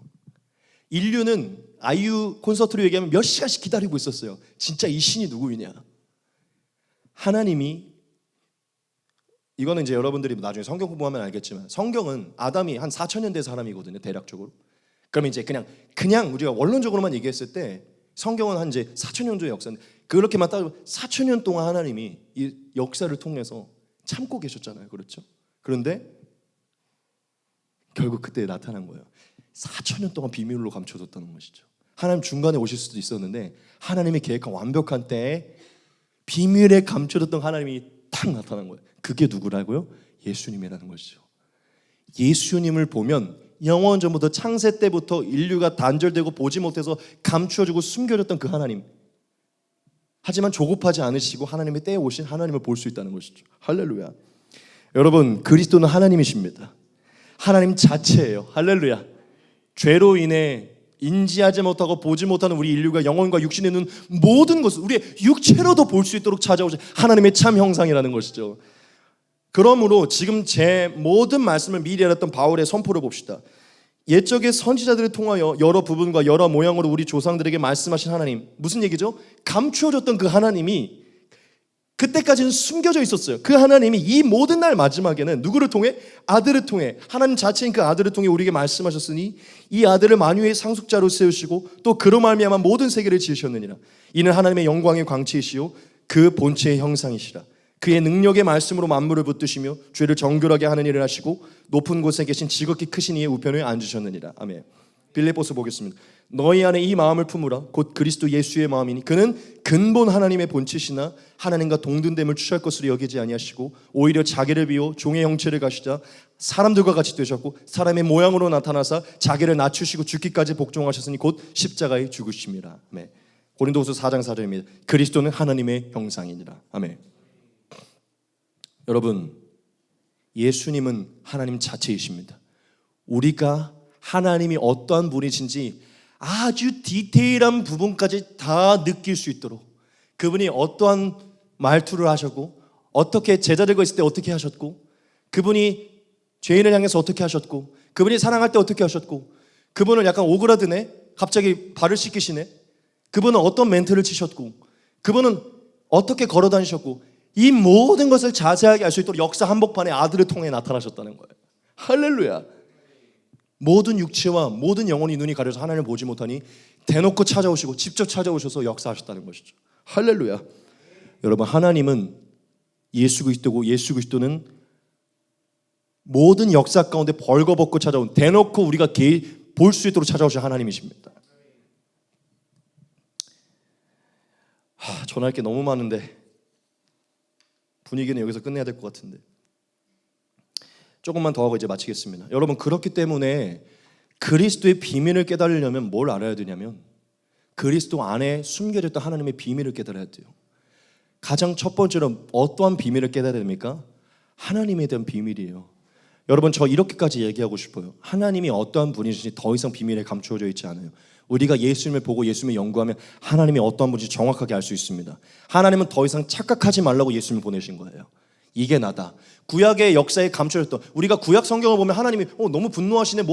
인류는 아이유 콘서트로 얘기하면 몇 시간씩 기다리고 있었어요. 진짜 이 신이 누구이냐. 하나님이 이거는 이제 여러분들이 나중에 성경 공부하면 알겠지만 성경은 아담이 한 4,000년 된 사람이거든요. 대략적으로. 그러면 이제 그냥 우리가 원론적으로만 얘기했을 때 성경은 한 이제 4,000년 정도의 역사인데 그렇게만 따지면 4,000년 동안 하나님이 이 역사를 통해서 참고 계셨잖아요. 그렇죠? 그런데 결국 그때 나타난 거예요. 4,000년 동안 비밀로 감춰뒀다는 것이죠. 하나님 중간에 오실 수도 있었는데 하나님이 계획한 완벽한 때에 비밀에 감춰뒀던 하나님이 탁 나타난 거예요. 그게 누구라고요? 예수님이라는 것이죠. 예수님을 보면 영원 전부터 창세 때부터 인류가 단절되고 보지 못해서 감추어주고 숨겨졌던 그 하나님, 하지만 조급하지 않으시고 하나님의 때에 오신 하나님을 볼 수 있다는 것이죠. 할렐루야. 여러분 그리스도는 하나님이십니다. 하나님 자체예요. 할렐루야. 죄로 인해 인지하지 못하고 보지 못하는 우리 인류가 영혼과 육신에 있는 모든 것을 우리의 육체로도 볼 수 있도록 찾아오신 하나님의 참 형상이라는 것이죠. 그러므로 지금 제 모든 말씀을 미리 알았던 바울의 선포를 봅시다. 옛적의 선지자들을 통하여 여러 부분과 여러 모양으로 우리 조상들에게 말씀하신 하나님, 무슨 얘기죠? 감추어졌던 그 하나님이 그때까지는 숨겨져 있었어요. 그 하나님이 이 모든 날 마지막에는 누구를 통해? 아들을 통해, 하나님 자체인 그 아들을 통해 우리에게 말씀하셨으니 이 아들을 만유의 상속자로 세우시고 또 그로 말미암아 모든 세계를 지으셨느니라. 이는 하나님의 영광의 광채이시요 그 본체의 형상이시라. 그의 능력의 말씀으로 만물을 붙드시며 죄를 정결하게 하는 일을 하시고 높은 곳에 계신 지극히 크신 이의 우편에 앉으셨느니라. 아멘. 빌립보서 보겠습니다. 너희 안에 이 마음을 품으라. 곧 그리스도 예수의 마음이니 그는 근본 하나님의 본체시나 하나님과 동등됨을 취할 것으로 여기지 아니하시고 오히려 자기를 비워 종의 형체를 가시자 사람들과 같이 되셨고 사람의 모양으로 나타나사 자기를 낮추시고 죽기까지 복종하셨으니 곧 십자가에 죽으심이라. 아멘. 고린도후서 4장 4절입니다. 그리스도는 하나님의 형상이니라. 아멘. 여러분 예수님은 하나님 자체이십니다. 우리가 하나님이 어떠한 분이신지 아주 디테일한 부분까지 다 느낄 수 있도록 그분이 어떠한 말투를 하셨고 어떻게 제자들과 있을 때 어떻게 하셨고 그분이 죄인을 향해서 어떻게 하셨고 그분이 사랑할 때 어떻게 하셨고 그분은 약간 오그라드네 갑자기 발을 씻기시네 그분은 어떤 멘트를 치셨고 그분은 어떻게 걸어 다니셨고 이 모든 것을 자세하게 알 수 있도록 역사 한복판에 아들을 통해 나타나셨다는 거예요. 할렐루야. 모든 육체와 모든 영혼이 눈이 가려서 하나님을 보지 못하니 대놓고 찾아오시고 직접 찾아오셔서 역사하셨다는 것이죠. 할렐루야. 여러분 하나님은 예수 그리스도고 예수 그리스도는 모든 역사 가운데 벌거벗고 찾아온 대놓고 우리가 볼 수 있도록 찾아오신 하나님이십니다. 전할 게 너무 많은데 분위기는 여기서 끝내야 될 것 같은데 조금만 더 하고 이제 마치겠습니다. 여러분 그렇기 때문에 그리스도의 비밀을 깨달으려면 뭘 알아야 되냐면 그리스도 안에 숨겨졌던 하나님의 비밀을 깨달아야 돼요. 가장 첫 번째로 어떠한 비밀을 깨달아야 됩니까? 하나님에 대한 비밀이에요. 여러분 저 이렇게까지 얘기하고 싶어요. 하나님이 어떠한 분이신지 더 이상 비밀에 감추어져 있지 않아요. 우리가 예수님을 보고 예수님을 연구하면 하나님이 어떠한 분인지 정확하게 알 수 있습니다. 하나님은 더 이상 착각하지 말라고 예수님을 보내신 거예요. 이게 나다. 구약의 역사에 감춰졌던 우리가 구약 성경을 보면 하나님이 너무 분노하시네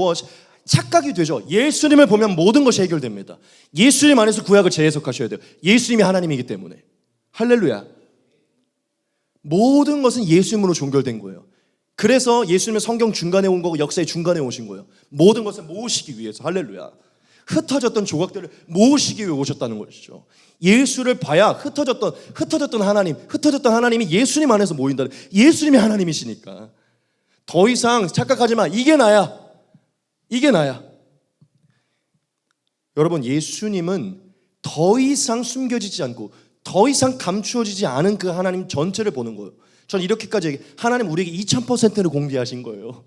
착각이 되죠. 예수님을 보면 모든 것이 해결됩니다. 예수님 안에서 구약을 재해석하셔야 돼요. 예수님이 하나님이기 때문에. 할렐루야. 모든 것은 예수님으로 종결된 거예요. 그래서 예수님은 성경 중간에 온 거고 역사의 중간에 오신 거예요. 모든 것을 모으시기 위해서. 할렐루야. 흩어졌던 조각들을 모으시기 위해 오셨다는 것이죠. 예수를 봐야 흩어졌던 하나님이 예수님 안에서 모인다는, 예수님이 하나님이시니까 더 이상 착각하지 마. 이게 나야. 여러분 예수님은 더 이상 숨겨지지 않고 더 이상 감추어지지 않은 그 하나님 전체를 보는 거예요. 전 이렇게까지 얘기해요. 하나님 우리에게 2000%를 공개하신 거예요.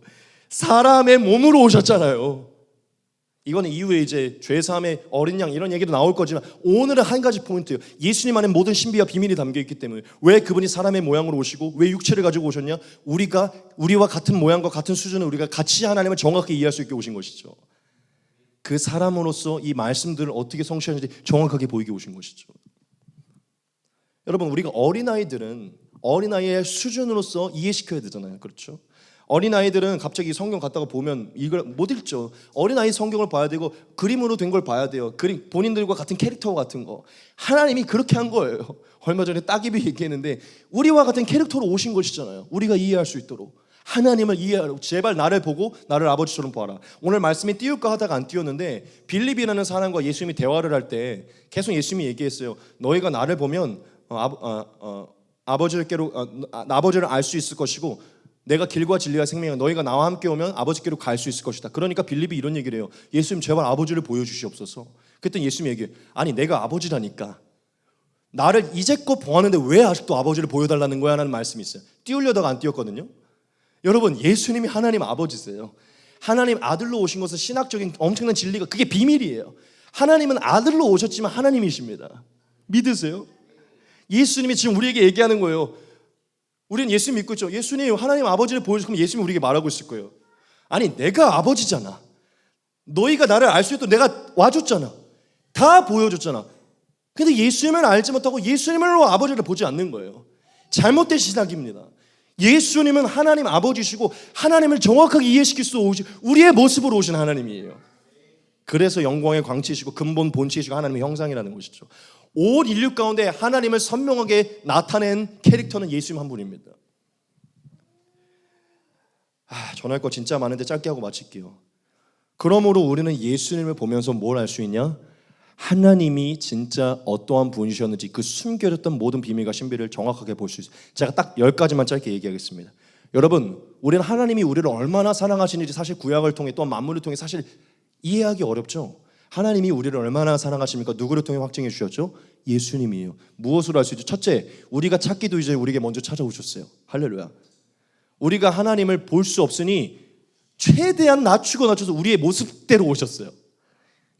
사람의 몸으로 오셨잖아요. 이거는 이후에 이제 죄사함의 어린 양 이런 얘기도 나올 거지만 오늘은 한 가지 포인트예요. 예수님 안에 모든 신비와 비밀이 담겨 있기 때문에 왜 그분이 사람의 모양으로 오시고 왜 육체를 가지고 오셨냐? 우리와 같은 모양과 같은 수준을 우리가 같이 하나님을 정확히 이해할 수 있게 오신 것이죠. 그 사람으로서 이 말씀들을 어떻게 성취하는지 정확하게 보이게 오신 것이죠. 여러분 우리가 어린아이들은 어린아이의 수준으로서 이해시켜야 되잖아요. 그렇죠? 어린아이들은 갑자기 성경 갖다가 보면 이걸 못 읽죠. 어린아이 성경을 봐야 되고 그림으로 된 걸 봐야 돼요. 그림 본인들과 같은 캐릭터 같은 거. 하나님이 그렇게 한 거예요. 얼마 전에 따기비 얘기했는데 우리와 같은 캐릭터로 오신 것이잖아요. 우리가 이해할 수 있도록. 하나님을 이해하라고. 제발 나를 보고 나를 아버지처럼 봐라. 오늘 말씀이 띄울까 하다가 안 띄웠는데 빌립이라는 사람과 예수님이 대화를 할 때 계속 예수님이 얘기했어요. 너희가 나를 보면 아버지를 알 수 있을 것이고 내가 길과 진리와 생명이야. 너희가 나와 함께 오면 아버지께로 갈 수 있을 것이다. 그러니까 빌립이 이런 얘기를 해요. 예수님 제발 아버지를 보여주시옵소서. 그랬더니 예수님이 얘기해요. 아니 내가 아버지라니까. 나를 이제껏 보았는데 왜 아직도 아버지를 보여달라는 거야? 라는 말씀이 있어요. 띄우려다가 안 띄웠거든요. 여러분 예수님이 하나님 아버지세요. 하나님 아들로 오신 것은 신학적인 엄청난 진리가 그게 비밀이에요. 하나님은 아들로 오셨지만 하나님이십니다. 믿으세요? 예수님이 지금 우리에게 얘기하는 거예요. 우리는 예수님 믿고 있죠. 예수님 하나님 아버지를 보여주시면 예수님이 우리에게 말하고 있을 거예요. 아니 내가 아버지잖아. 너희가 나를 알 수 있도록 내가 와줬잖아. 다 보여줬잖아. 근데 예수님을 알지 못하고 예수님으로 아버지를 보지 않는 거예요. 잘못된 신학입니다. 예수님은 하나님 아버지시고 하나님을 정확하게 이해시킬 수 오신 우리의 모습으로 오신 하나님이에요. 그래서 영광의 광채이시고 근본 본체이시고 하나님의 형상이라는 것이죠. 온 인류 가운데 하나님을 선명하게 나타낸 캐릭터는 예수님 한 분입니다. 전할 거 진짜 많은데 짧게 하고 마칠게요. 그러므로 우리는 예수님을 보면서 뭘 알 수 있냐? 하나님이 진짜 어떠한 분이셨는지 그 숨겨졌던 모든 비밀과 신비를 정확하게 볼 수 있어요. 제가 딱 10가지만 짧게 얘기하겠습니다. 여러분 우리는 하나님이 우리를 얼마나 사랑하시는지 사실 구약을 통해 또한 만물을 통해 사실 이해하기 어렵죠. 하나님이 우리를 얼마나 사랑하십니까? 누구를 통해 확증해 주셨죠? 예수님이에요. 무엇으로 알 수 있죠? 첫째, 우리가 찾기도 이제 우리에게 먼저 찾아오셨어요. 할렐루야. 우리가 하나님을 볼 수 없으니 최대한 낮추고 낮춰서 우리의 모습대로 오셨어요.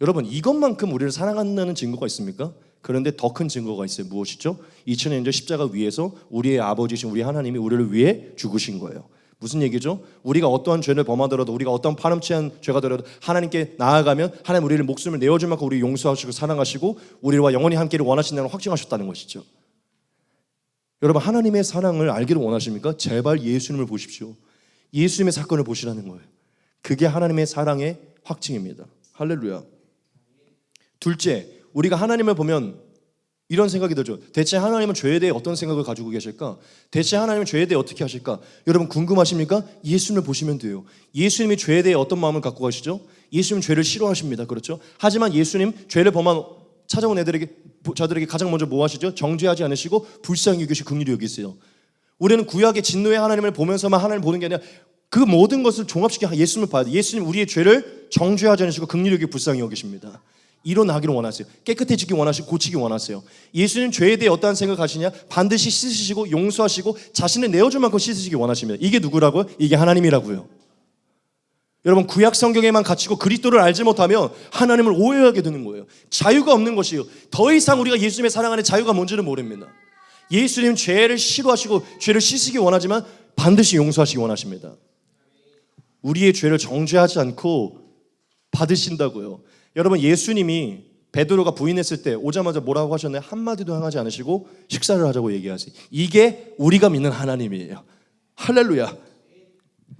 여러분 이것만큼 우리를 사랑한다는 증거가 있습니까? 그런데 더 큰 증거가 있어요. 무엇이죠? 2000년 전 십자가 위에서 우리의 아버지신 우리 하나님이 우리를 위해 죽으신 거예요. 무슨 얘기죠? 우리가 어떠한 죄를 범하더라도 우리가 어떤 파렴치한 죄가 되더라도 하나님께 나아가면 하나님 우리를 목숨을 내어줄 만큼 우리를 용서하시고 사랑하시고 우리와 영원히 함께를 원하신다는 걸 확증하셨다는 것이죠. 여러분 하나님의 사랑을 알기를 원하십니까? 제발 예수님을 보십시오. 예수님의 사건을 보시라는 거예요. 그게 하나님의 사랑의 확증입니다. 할렐루야. 둘째, 우리가 하나님을 보면 이런 생각이 들죠. 대체 하나님은 죄에 대해 어떤 생각을 가지고 계실까? 대체 하나님은 죄에 대해 어떻게 하실까? 여러분 궁금하십니까? 예수님을 보시면 돼요. 예수님이 죄에 대해 어떤 마음을 갖고 가시죠? 예수님은 죄를 싫어하십니다. 그렇죠? 하지만 예수님 죄를 범한 찾아온 자들에게 가장 먼저 뭐 하시죠? 정죄하지 않으시고 불쌍히 여기시고 긍휼히 여기세요. 우리는 구약의 진노의 하나님을 보면서만 하나님을 보는 게 아니라 그 모든 것을 종합시켜 예수님을 봐야 돼요. 예수님 우리의 죄를 정죄하지 않으시고 긍휼히 여기고 불쌍히 여기십니다. 일어나기를 원하세요. 깨끗해지기 원하시고 고치기 원하세요. 예수님 죄에 대해 어떠한 생각하시냐? 반드시 씻으시고 용서하시고 자신을 내어줄 만큼 씻으시기 원하십니다. 이게 누구라고요? 이게 하나님이라고요. 여러분 구약 성경에만 갇히고 그리스도를 알지 못하면 하나님을 오해하게 되는 거예요. 자유가 없는 것이에요. 더 이상 우리가 예수님의 사랑 안에 자유가 뭔지를 모릅니다. 예수님 죄를 싫어하시고 죄를 씻으기 원하지만 반드시 용서하시기 원하십니다. 우리의 죄를 정죄하지 않고 받으신다고요. 여러분 예수님이 베드로가 부인했을 때 오자마자 뭐라고 하셨나요? 한마디도 하지 않으시고 식사를 하자고 얘기하세요. 이게 우리가 믿는 하나님이에요. 할렐루야.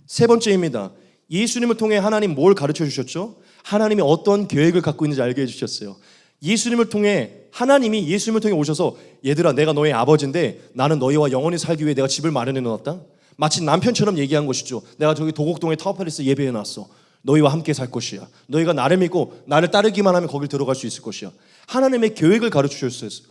세 번째입니다. 예수님을 통해 하나님 뭘 가르쳐 주셨죠? 하나님이 어떤 계획을 갖고 있는지 알게 해주셨어요. 예수님을 통해 하나님이 예수님을 통해 오셔서 얘들아 내가 너의 아버지인데 나는 너희와 영원히 살기 위해 내가 집을 마련해 놓았다. 마치 남편처럼 얘기한 것이죠. 내가 저기 도곡동의 타워팰리스 예배해 놨어. 너희와 함께 살 것이야. 너희가 나를 믿고 나를 따르기만 하면 거길 들어갈 수 있을 것이야. 하나님의 계획을 가르쳐 주셨어요.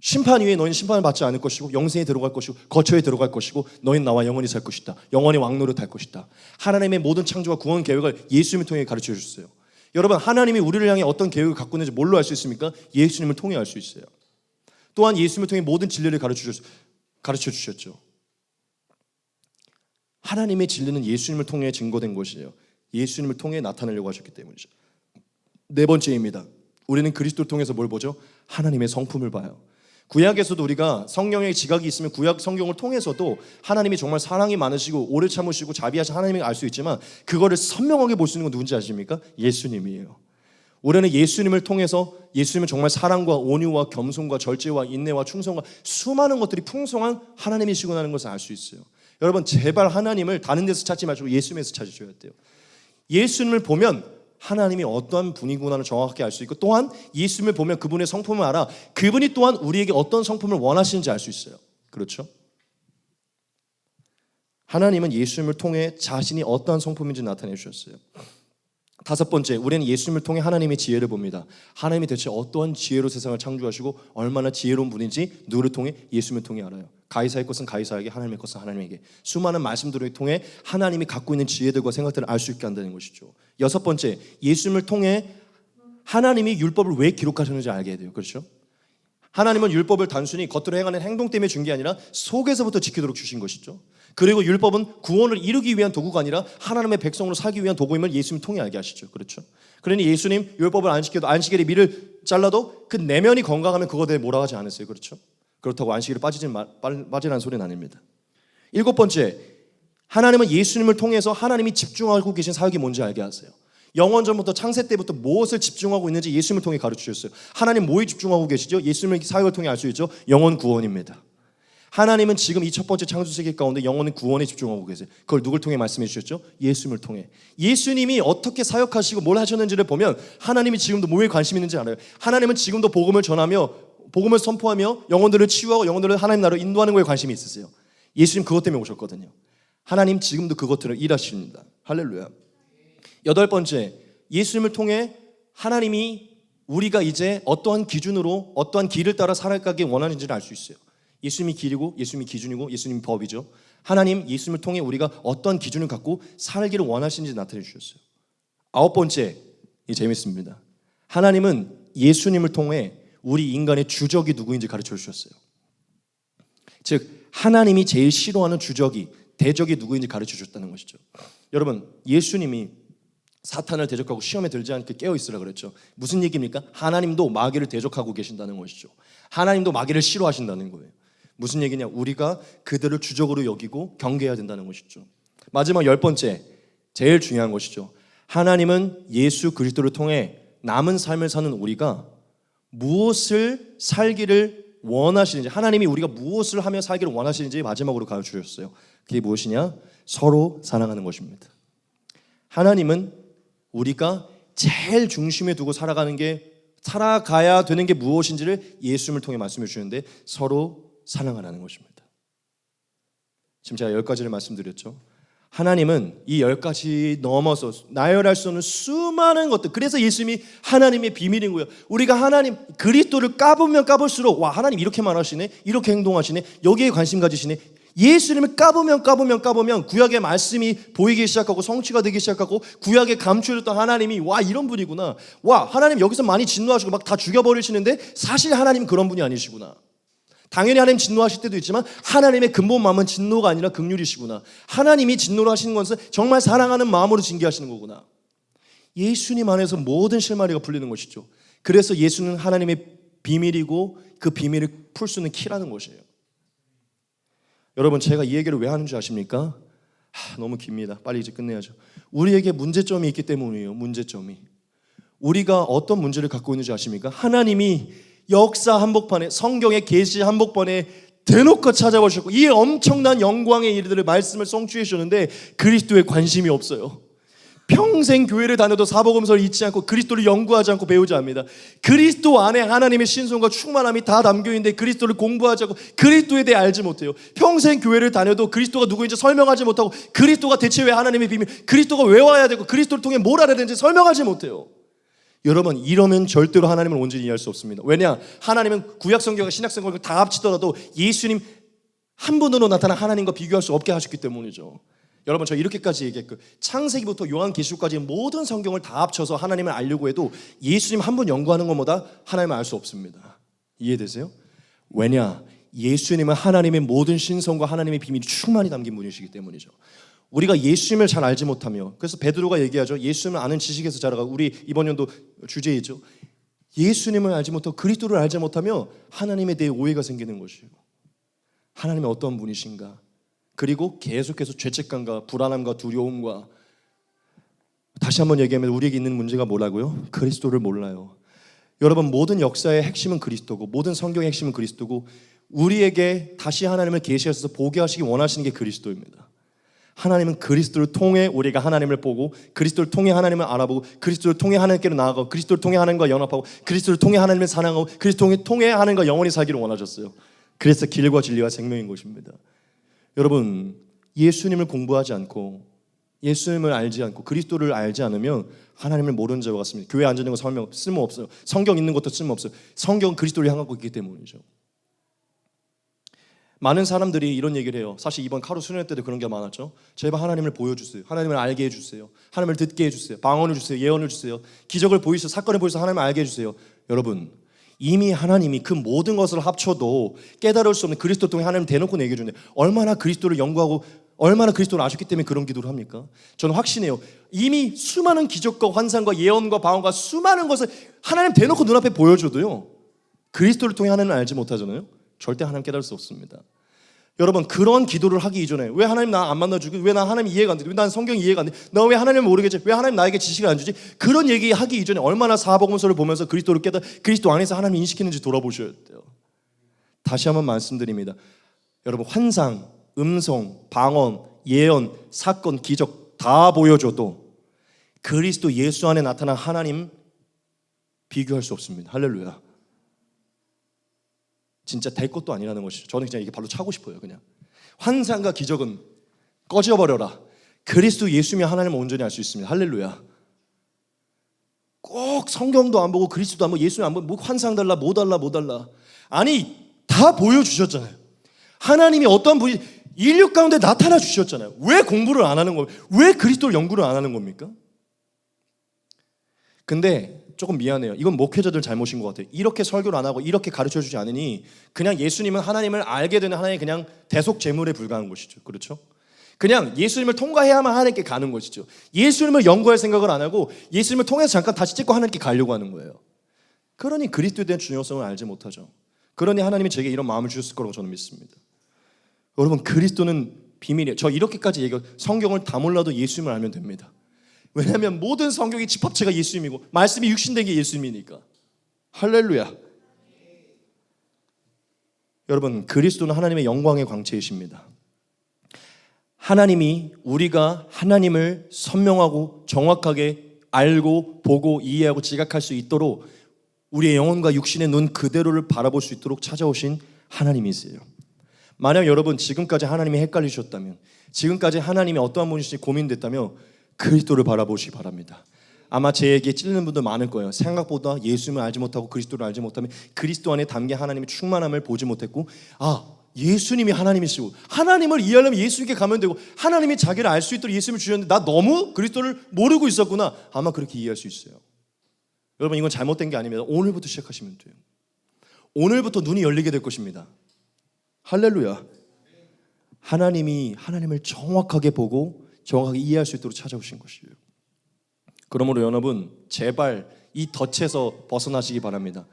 심판 위에 너희는 심판을 받지 않을 것이고 영생에 들어갈 것이고 거처에 들어갈 것이고 너희는 나와 영원히 살 것이다. 영원히 왕노릇할 것이다. 하나님의 모든 창조와 구원 계획을 예수님을 통해 가르쳐 주셨어요. 여러분, 하나님이 우리를 향해 어떤 계획을 갖고 있는지 뭘로 알 수 있습니까? 예수님을 통해 알 수 있어요. 또한 예수님을 통해 모든 진리를 가르쳐 주셨죠. 하나님의 진리는 예수님을 통해 증거된 것이에요. 예수님을 통해 나타내려고 하셨기 때문이죠. 네 번째입니다. 우리는 그리스도를 통해서 뭘 보죠? 하나님의 성품을 봐요. 구약에서도 우리가 성령의 지각이 있으면 구약 성경을 통해서도 하나님이 정말 사랑이 많으시고 오래 참으시고 자비하신 하나님을 알 수 있지만, 그거를 선명하게 볼 수 있는 건 누군지 아십니까? 예수님이에요. 우리는 예수님을 통해서 예수님은 정말 사랑과 온유와 겸손과 절제와 인내와 충성과 수많은 것들이 풍성한 하나님이시구나 하는 것을 알 수 있어요. 여러분, 제발 하나님을 다른 데서 찾지 마시고 예수님에서 찾으셔야 돼요. 예수님을 보면 하나님이 어떠한 분이구나를 정확하게 알 수 있고, 또한 예수님을 보면 그분의 성품을 알아 그분이 또한 우리에게 어떤 성품을 원하시는지 알 수 있어요. 그렇죠? 하나님은 예수님을 통해 자신이 어떠한 성품인지 나타내 주셨어요. 다섯 번째, 우리는 예수님을 통해 하나님의 지혜를 봅니다. 하나님이 대체 어떠한 지혜로 세상을 창조하시고 얼마나 지혜로운 분인지 누구를 통해? 예수님을 통해 알아요. 가이사의 것은 가이사에게, 하나님의 것은 하나님에게. 수많은 말씀들을 통해 하나님이 갖고 있는 지혜들과 생각들을 알 수 있게 한다는 것이죠. 여섯 번째, 예수님을 통해 하나님이 율법을 왜 기록하셨는지 알게 돼요. 그렇죠? 하나님은 율법을 단순히 겉으로 행하는 행동 때문에 준 게 아니라 속에서부터 지키도록 주신 것이죠. 그리고 율법은 구원을 이루기 위한 도구가 아니라 하나님의 백성으로 살기 위한 도구임을 예수님 통해 알게 하시죠. 그렇죠? 그러니 예수님 율법을 안 지켜도 안식일에 밀을 잘라도 그 내면이 건강하면 그거에 대해 뭐라 하지 않았어요. 그렇죠? 그렇다고 안식일에 빠지라는 소리는 아닙니다. 일곱 번째, 하나님은 예수님을 통해서 하나님이 집중하고 계신 사역이 뭔지 알게 하세요. 영원전부터 창세 때부터 무엇을 집중하고 있는지 예수님을 통해 가르쳐 주셨어요. 하나님 뭐에 집중하고 계시죠? 예수님의 사역을 통해 알 수 있죠. 영원 구원입니다. 하나님은 지금 이 첫 번째 창조세계 가운데 영원의 구원에 집중하고 계세요. 그걸 누굴 통해 말씀해 주셨죠? 예수님을 통해. 예수님이 어떻게 사역하시고 뭘 하셨는지를 보면 하나님이 지금도 뭐에 관심 있는지 알아요. 하나님은 지금도 복음을 전하며 복음을 선포하며 영혼들을 치유하고 영혼들을 하나님 나라로 인도하는 거에 관심이 있으세요. 예수님 그것 때문에 오셨거든요. 하나님 지금도 그것들을 일하십니다. 할렐루야. 여덟 번째, 예수님을 통해 하나님이 우리가 이제 어떠한 기준으로 어떠한 길을 따라 살아가기 원하는지를 알 수 있어요. 예수님이 길이고 예수님이 기준이고 예수님이 법이죠. 하나님 예수님을 통해 우리가 어떤 기준을 갖고 살기를 원하시는지 나타내 주셨어요. 아홉 번째, 이 재밌습니다. 하나님은 예수님을 통해 우리 인간의 주적이 누구인지 가르쳐 주셨어요. 즉 하나님이 제일 싫어하는 주적이, 대적이 누구인지 가르쳐 주셨다는 것이죠. 여러분, 예수님이 사탄을 대적하고 시험에 들지 않게 깨어있으라 그랬죠. 무슨 얘기입니까? 하나님도 마귀를 대적하고 계신다는 것이죠. 하나님도 마귀를 싫어하신다는 거예요. 무슨 얘기냐? 우리가 그들을 주적으로 여기고 경계해야 된다는 것이죠. 마지막 열 번째, 제일 중요한 것이죠. 하나님은 예수 그리스도를 통해 남은 삶을 사는 우리가 무엇을 살기를 원하시는지, 하나님이 우리가 무엇을 하며 살기를 원하시는지 마지막으로 가르쳐 주셨어요. 그게 무엇이냐? 서로 사랑하는 것입니다. 하나님은 우리가 제일 중심에 두고 살아가야 되는 게 무엇인지를 예수님을 통해 말씀해 주시는데 서로 사랑하라는 것입니다. 지금 제가 10가지를 말씀드렸죠. 하나님은 이 10가지 넘어서 나열할 수 없는 수많은 것들, 그래서 예수님이 하나님의 비밀인 거예요. 우리가 하나님 그리스도를 까보면 까볼수록 와, 하나님 이렇게 말하시네, 이렇게 행동하시네, 여기에 관심 가지시네. 예수님을 까보면 구약의 말씀이 보이기 시작하고 성취가 되기 시작하고 구약에 감추어졌던 하나님이 와, 이런 분이구나. 와, 하나님 여기서 많이 진노하시고 막 다 죽여버리시는데 사실 하나님 그런 분이 아니시구나. 당연히 하나님 진노하실 때도 있지만 하나님의 근본 마음은 진노가 아니라 긍휼이시구나. 하나님이 진노를 하시는 것은 정말 사랑하는 마음으로 징계하시는 거구나. 예수님 안에서 모든 실마리가 풀리는 것이죠. 그래서 예수는 하나님의 비밀이고 그 비밀을 풀 수 있는 키라는 것이에요. 여러분, 제가 이 얘기를 왜 하는 줄 아십니까? 너무 깁니다. 빨리 이제 끝내야죠. 우리에게 문제점이 있기 때문이에요. 문제점이. 우리가 어떤 문제를 갖고 있는지 아십니까? 하나님이 역사 한복판에, 성경의 계시 한복판에 대놓고 찾아오셨고 이 엄청난 영광의 일들을 말씀을 성취해 주셨는데 그리스도에 관심이 없어요. 평생 교회를 다녀도 사복음서를 잊지 않고 그리스도를 연구하지 않고 배우지 않습니다. 그리스도 안에 하나님의 신성과 충만함이 다 담겨있는데 그리스도를 공부하지 않고 그리스도에 대해 알지 못해요. 평생 교회를 다녀도 그리스도가 누구인지 설명하지 못하고 그리스도가 대체 왜 하나님의 비밀, 그리스도가 왜 와야 되고 그리스도를 통해 뭘 알아야 되는지 설명하지 못해요. 여러분, 이러면 절대로 하나님을 온전히 이해할 수 없습니다. 왜냐? 하나님은 구약성경과 신약성경을 다 합치더라도 예수님 한 분으로 나타난 하나님과 비교할 수 없게 하셨기 때문이죠. 여러분 저 이렇게까지 얘기했고 창세기부터 요한계시록까지 모든 성경을 다 합쳐서 하나님을 알려고 해도 예수님 한 분 연구하는 것보다 하나님을 알 수 없습니다. 이해되세요? 왜냐? 예수님은 하나님의 모든 신성과 하나님의 비밀이 충만히 담긴 분이시기 때문이죠. 우리가 예수님을 잘 알지 못하며, 그래서 베드로가 얘기하죠. 예수님을 아는 지식에서 자라가. 우리 이번 연도 주제이죠. 예수님을 알지 못하고 그리스도를 알지 못하며 하나님에 대해 오해가 생기는 것이고, 하나님이 어떤 분이신가, 그리고 계속해서 죄책감과 불안함과 두려움과, 다시 한번 얘기하면 우리에게 있는 문제가 뭐라고요? 그리스도를 몰라요. 여러분 모든 역사의 핵심은 그리스도고 모든 성경의 핵심은 그리스도고 우리에게 다시 하나님을 계시하셔서 보게 하시기 원하시는 게 그리스도입니다. 하나님은 그리스도를 통해 우리가 하나님을 보고 그리스도를 통해 하나님을 알아보고 그리스도를 통해 하나님께로 나아가고 그리스도를 통해 하나님과 연합하고 그리스도를 통해 하나님을 사랑하고 그리스도를 통해 하나님과 영원히 살기를 원하셨어요. 그래서 길과 진리와 생명인 것입니다. 여러분 예수님을 공부하지 않고 예수님을 알지 않고 그리스도를 알지 않으면 하나님을 모르는 자와 같습니다. 교회 앉아 있는 거 쓸모없어요. 성경 있는 것도 쓸모없어요. 성경은 그리스도를 향하고 있기 때문이죠. 많은 사람들이 이런 얘기를 해요. 사실 이번 카루 수련회 때도 그런 게 많았죠. 제발 하나님을 보여주세요. 하나님을 알게 해주세요. 하나님을 듣게 해주세요. 방언을 주세요. 예언을 주세요. 기적을 보이셔, 사건을 보이셔서 하나님을 알게 해주세요. 여러분 이미 하나님이 그 모든 것을 합쳐도 깨달을 수 없는 그리스도 통해 하나님 대놓고 얘기해 주는데 얼마나 그리스도를 연구하고 얼마나 그리스도를 아셨기 때문에 그런 기도를 합니까? 저는 확신해요. 이미 수많은 기적과 환상과 예언과 방언과 수많은 것을 하나님 대놓고 눈앞에 보여줘도요 그리스도를 통해 하나님을 알지 못하잖아요. 절대 하나님 깨달을 수 없습니다. 여러분 그런 기도를 하기 이전에 왜 하나님 나 안 만나주고 왜 나 하나님 이해가 안 돼? 왜 난 성경 이해가 안 돼? 나 왜 하나님을 모르겠지? 왜 하나님 나에게 지식을 안 주지? 그런 얘기 하기 이전에 얼마나 사복음서를 보면서 그리스도를 그리스도 안에서 하나님 인식했는지 돌아보셔야 돼요. 다시 한번 말씀드립니다. 여러분 환상, 음성, 방언, 예언, 사건, 기적 다 보여줘도 그리스도 예수 안에 나타난 하나님 비교할 수 없습니다. 할렐루야. 진짜 될 것도 아니라는 것이죠. 저는 그냥 이게 발로 차고 싶어요. 그냥 환상과 기적은 꺼져버려라. 그리스도 예수면 하나님을 온전히 알 수 있습니다. 할렐루야. 꼭 성경도 안 보고 그리스도도 안 보고 예수님 안 보고 뭐 환상 달라 뭐 달라 뭐 달라. 아니 다 보여주셨잖아요. 하나님이 어떤 분이 인류 가운데 나타나 주셨잖아요. 왜 공부를 안 하는 겁니까? 왜 그리스도를 연구를 안 하는 겁니까? 근데 조금 미안해요. 이건 목회자들 잘못인 것 같아요. 이렇게 설교를 안 하고 이렇게 가르쳐주지 않으니 그냥 예수님은 하나님을 알게 되는 하나의 그냥 대속 제물에 불과한 것이죠. 그렇죠? 그냥 예수님을 통과해야만 하나님께 가는 것이죠. 예수님을 연구할 생각을 안 하고 예수님을 통해서 잠깐 다시 찍고 하나님께 가려고 하는 거예요. 그러니 그리스도에 대한 중요성을 알지 못하죠. 그러니 하나님이 제게 이런 마음을 주셨을 거라고 저는 믿습니다. 여러분 그리스도는 비밀이에요. 저 이렇게까지 얘기해요. 성경을 다 몰라도 예수님을 알면 됩니다. 왜냐하면 모든 성경의 집합체가 예수님이고 말씀이 육신된 게 예수님이니까. 할렐루야. 여러분 그리스도는 하나님의 영광의 광채이십니다. 하나님이 우리가 하나님을 선명하고 정확하게 알고 보고 이해하고 지각할 수 있도록 우리의 영혼과 육신의 눈 그대로를 바라볼 수 있도록 찾아오신 하나님이세요. 만약 여러분 지금까지 하나님이 헷갈리셨다면 지금까지 하나님이 어떠한 분이신지 고민됐다면 그리스도를 바라보시기 바랍니다. 아마 제 얘기에 찔리는 분들 많을 거예요. 생각보다 예수님을 알지 못하고 그리스도를 알지 못하면 그리스도 안에 담긴 하나님의 충만함을 보지 못했고 예수님이 하나님이시고 하나님을 이해하려면 예수님께 가면 되고 하나님이 자기를 알 수 있도록 예수님을 주셨는데 나 너무 그리스도를 모르고 있었구나. 아마 그렇게 이해할 수 있어요. 여러분 이건 잘못된 게 아닙니다. 오늘부터 시작하시면 돼요. 오늘부터 눈이 열리게 될 것입니다. 할렐루야. 하나님이 하나님을 정확하게 보고 정확하게 이해할 수 있도록 찾아오신 것이에요. 그러므로 여러분 제발 이 덫에서 벗어나시기 바랍니다.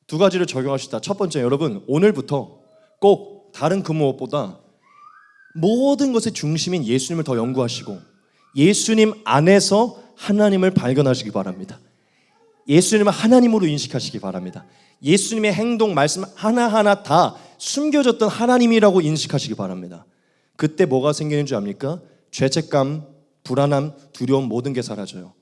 두 가지를 적용하시다. 첫 번째 여러분 오늘부터 꼭 다른 그 무엇보다 모든 것의 중심인 예수님을 더 연구하시고 예수님 안에서 하나님을 발견하시기 바랍니다. 예수님을 하나님으로 인식하시기 바랍니다. 예수님의 행동, 말씀 하나하나 다 숨겨졌던 하나님이라고 인식하시기 바랍니다. 그때 뭐가 생기는 줄 압니까? 죄책감, 불안함, 두려움 모든 게 사라져요.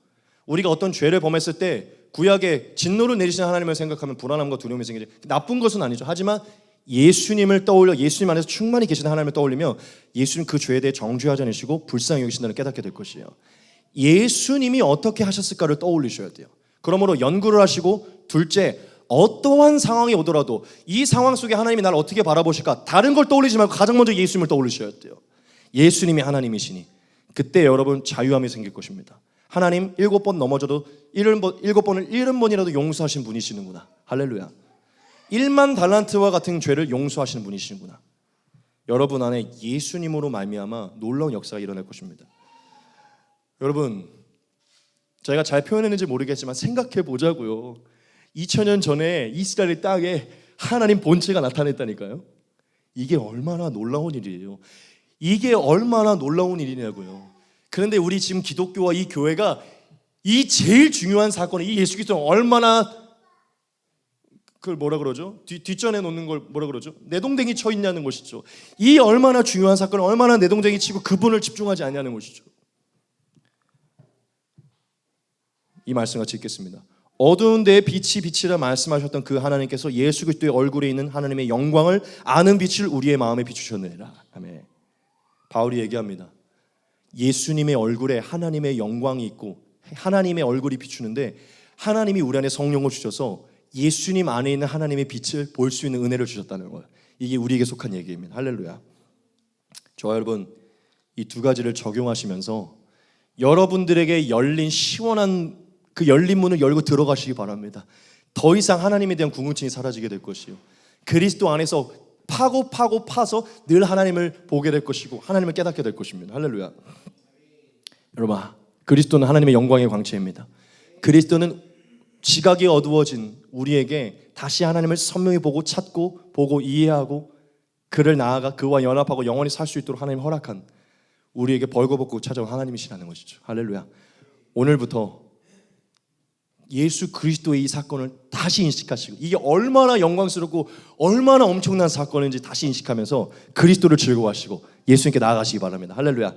우리가 어떤 죄를 범했을 때 구약에 진노를 내리시는 하나님을 생각하면 불안함과 두려움이 생기죠. 나쁜 것은 아니죠. 하지만 예수님을 떠올려 예수님 안에서 충만히 계시는 하나님을 떠올리며 예수님 그 죄에 대해 정죄하지 않으시고 불쌍히 여기신다는 깨닫게 될 것이에요. 예수님이 어떻게 하셨을까를 떠올리셔야 돼요. 그러므로 연구를 하시고 둘째 어떠한 상황이 오더라도 이 상황 속에 하나님이 나를 어떻게 바라보실까 다른 걸 떠올리지 말고 가장 먼저 예수님을 떠올리셔야 돼요. 예수님이 하나님이시니 그때 여러분 자유함이 생길 것입니다. 하나님 7번 넘어져도 7번을 70번이라도 용서하신 분이시는구나. 할렐루야. 1만 달란트와 같은 죄를 용서하시는 분이시는구나. 여러분 안에 예수님으로 말미암아 놀라운 역사가 일어날 것입니다. 여러분, 제가 잘 표현했는지 모르겠지만 생각해 보자고요. 2000년 전에 이스라엘 땅에 하나님 본체가 나타났다니까요. 이게 얼마나 놀라운 일이에요. 이게 얼마나 놀라운 일이냐고요. 그런데 우리 지금 기독교와 이 교회가 이 제일 중요한 사건을, 이 예수 그리스도는 얼마나 그걸 뭐라 그러죠? 뒷전에 놓는 걸 뭐라 그러죠? 내동댕이 쳐 있냐는 것이죠. 이 얼마나 중요한 사건을 얼마나 내동댕이 치고 그분을 집중하지 않냐는 것이죠. 이 말씀 같이 읽겠습니다. 어두운 데에 빛이 빛이라 말씀하셨던 그 하나님께서 예수 그리스도의 얼굴에 있는 하나님의 영광을 아는 빛을 우리의 마음에 비추셨느니라. 아멘. 바울이 얘기합니다. 예수님의 얼굴에 하나님의 영광이 있고 하나님의 얼굴이 비추는데 하나님이 우리 안에 성령을 주셔서 예수님 안에 있는 하나님의 빛을 볼 수 있는 은혜를 주셨다는 거예요. 이게 우리에게 속한 얘기입니다. 할렐루야. 저와 여러분, 이 두 가지를 적용하시면서 여러분들에게 열린 시원한 그 열린 문을 열고 들어가시기 바랍니다. 더 이상 하나님에 대한 궁금증이 사라지게 될 것이요. 그리스도 안에서 파서 늘 하나님을 보게 될 것이고 하나님을 깨닫게 될 것입니다. 할렐루야. 여러분, 그리스도는 하나님의 영광의 광채입니다. 그리스도는 지각이 어두워진 우리에게 다시 하나님을 선명히 보고 찾고 보고 이해하고 그를 나아가 그와 연합하고 영원히 살 수 있도록 하나님 허락한 우리에게 벌거벗고 찾아온 하나님이시라는 것이죠. 할렐루야. 오늘부터 예수 그리스도의 이 사건을 다시 인식하시고 이게 얼마나 영광스럽고 얼마나 엄청난 사건인지 다시 인식하면서 그리스도를 즐거워하시고 예수님께 나아가시기 바랍니다. 할렐루야.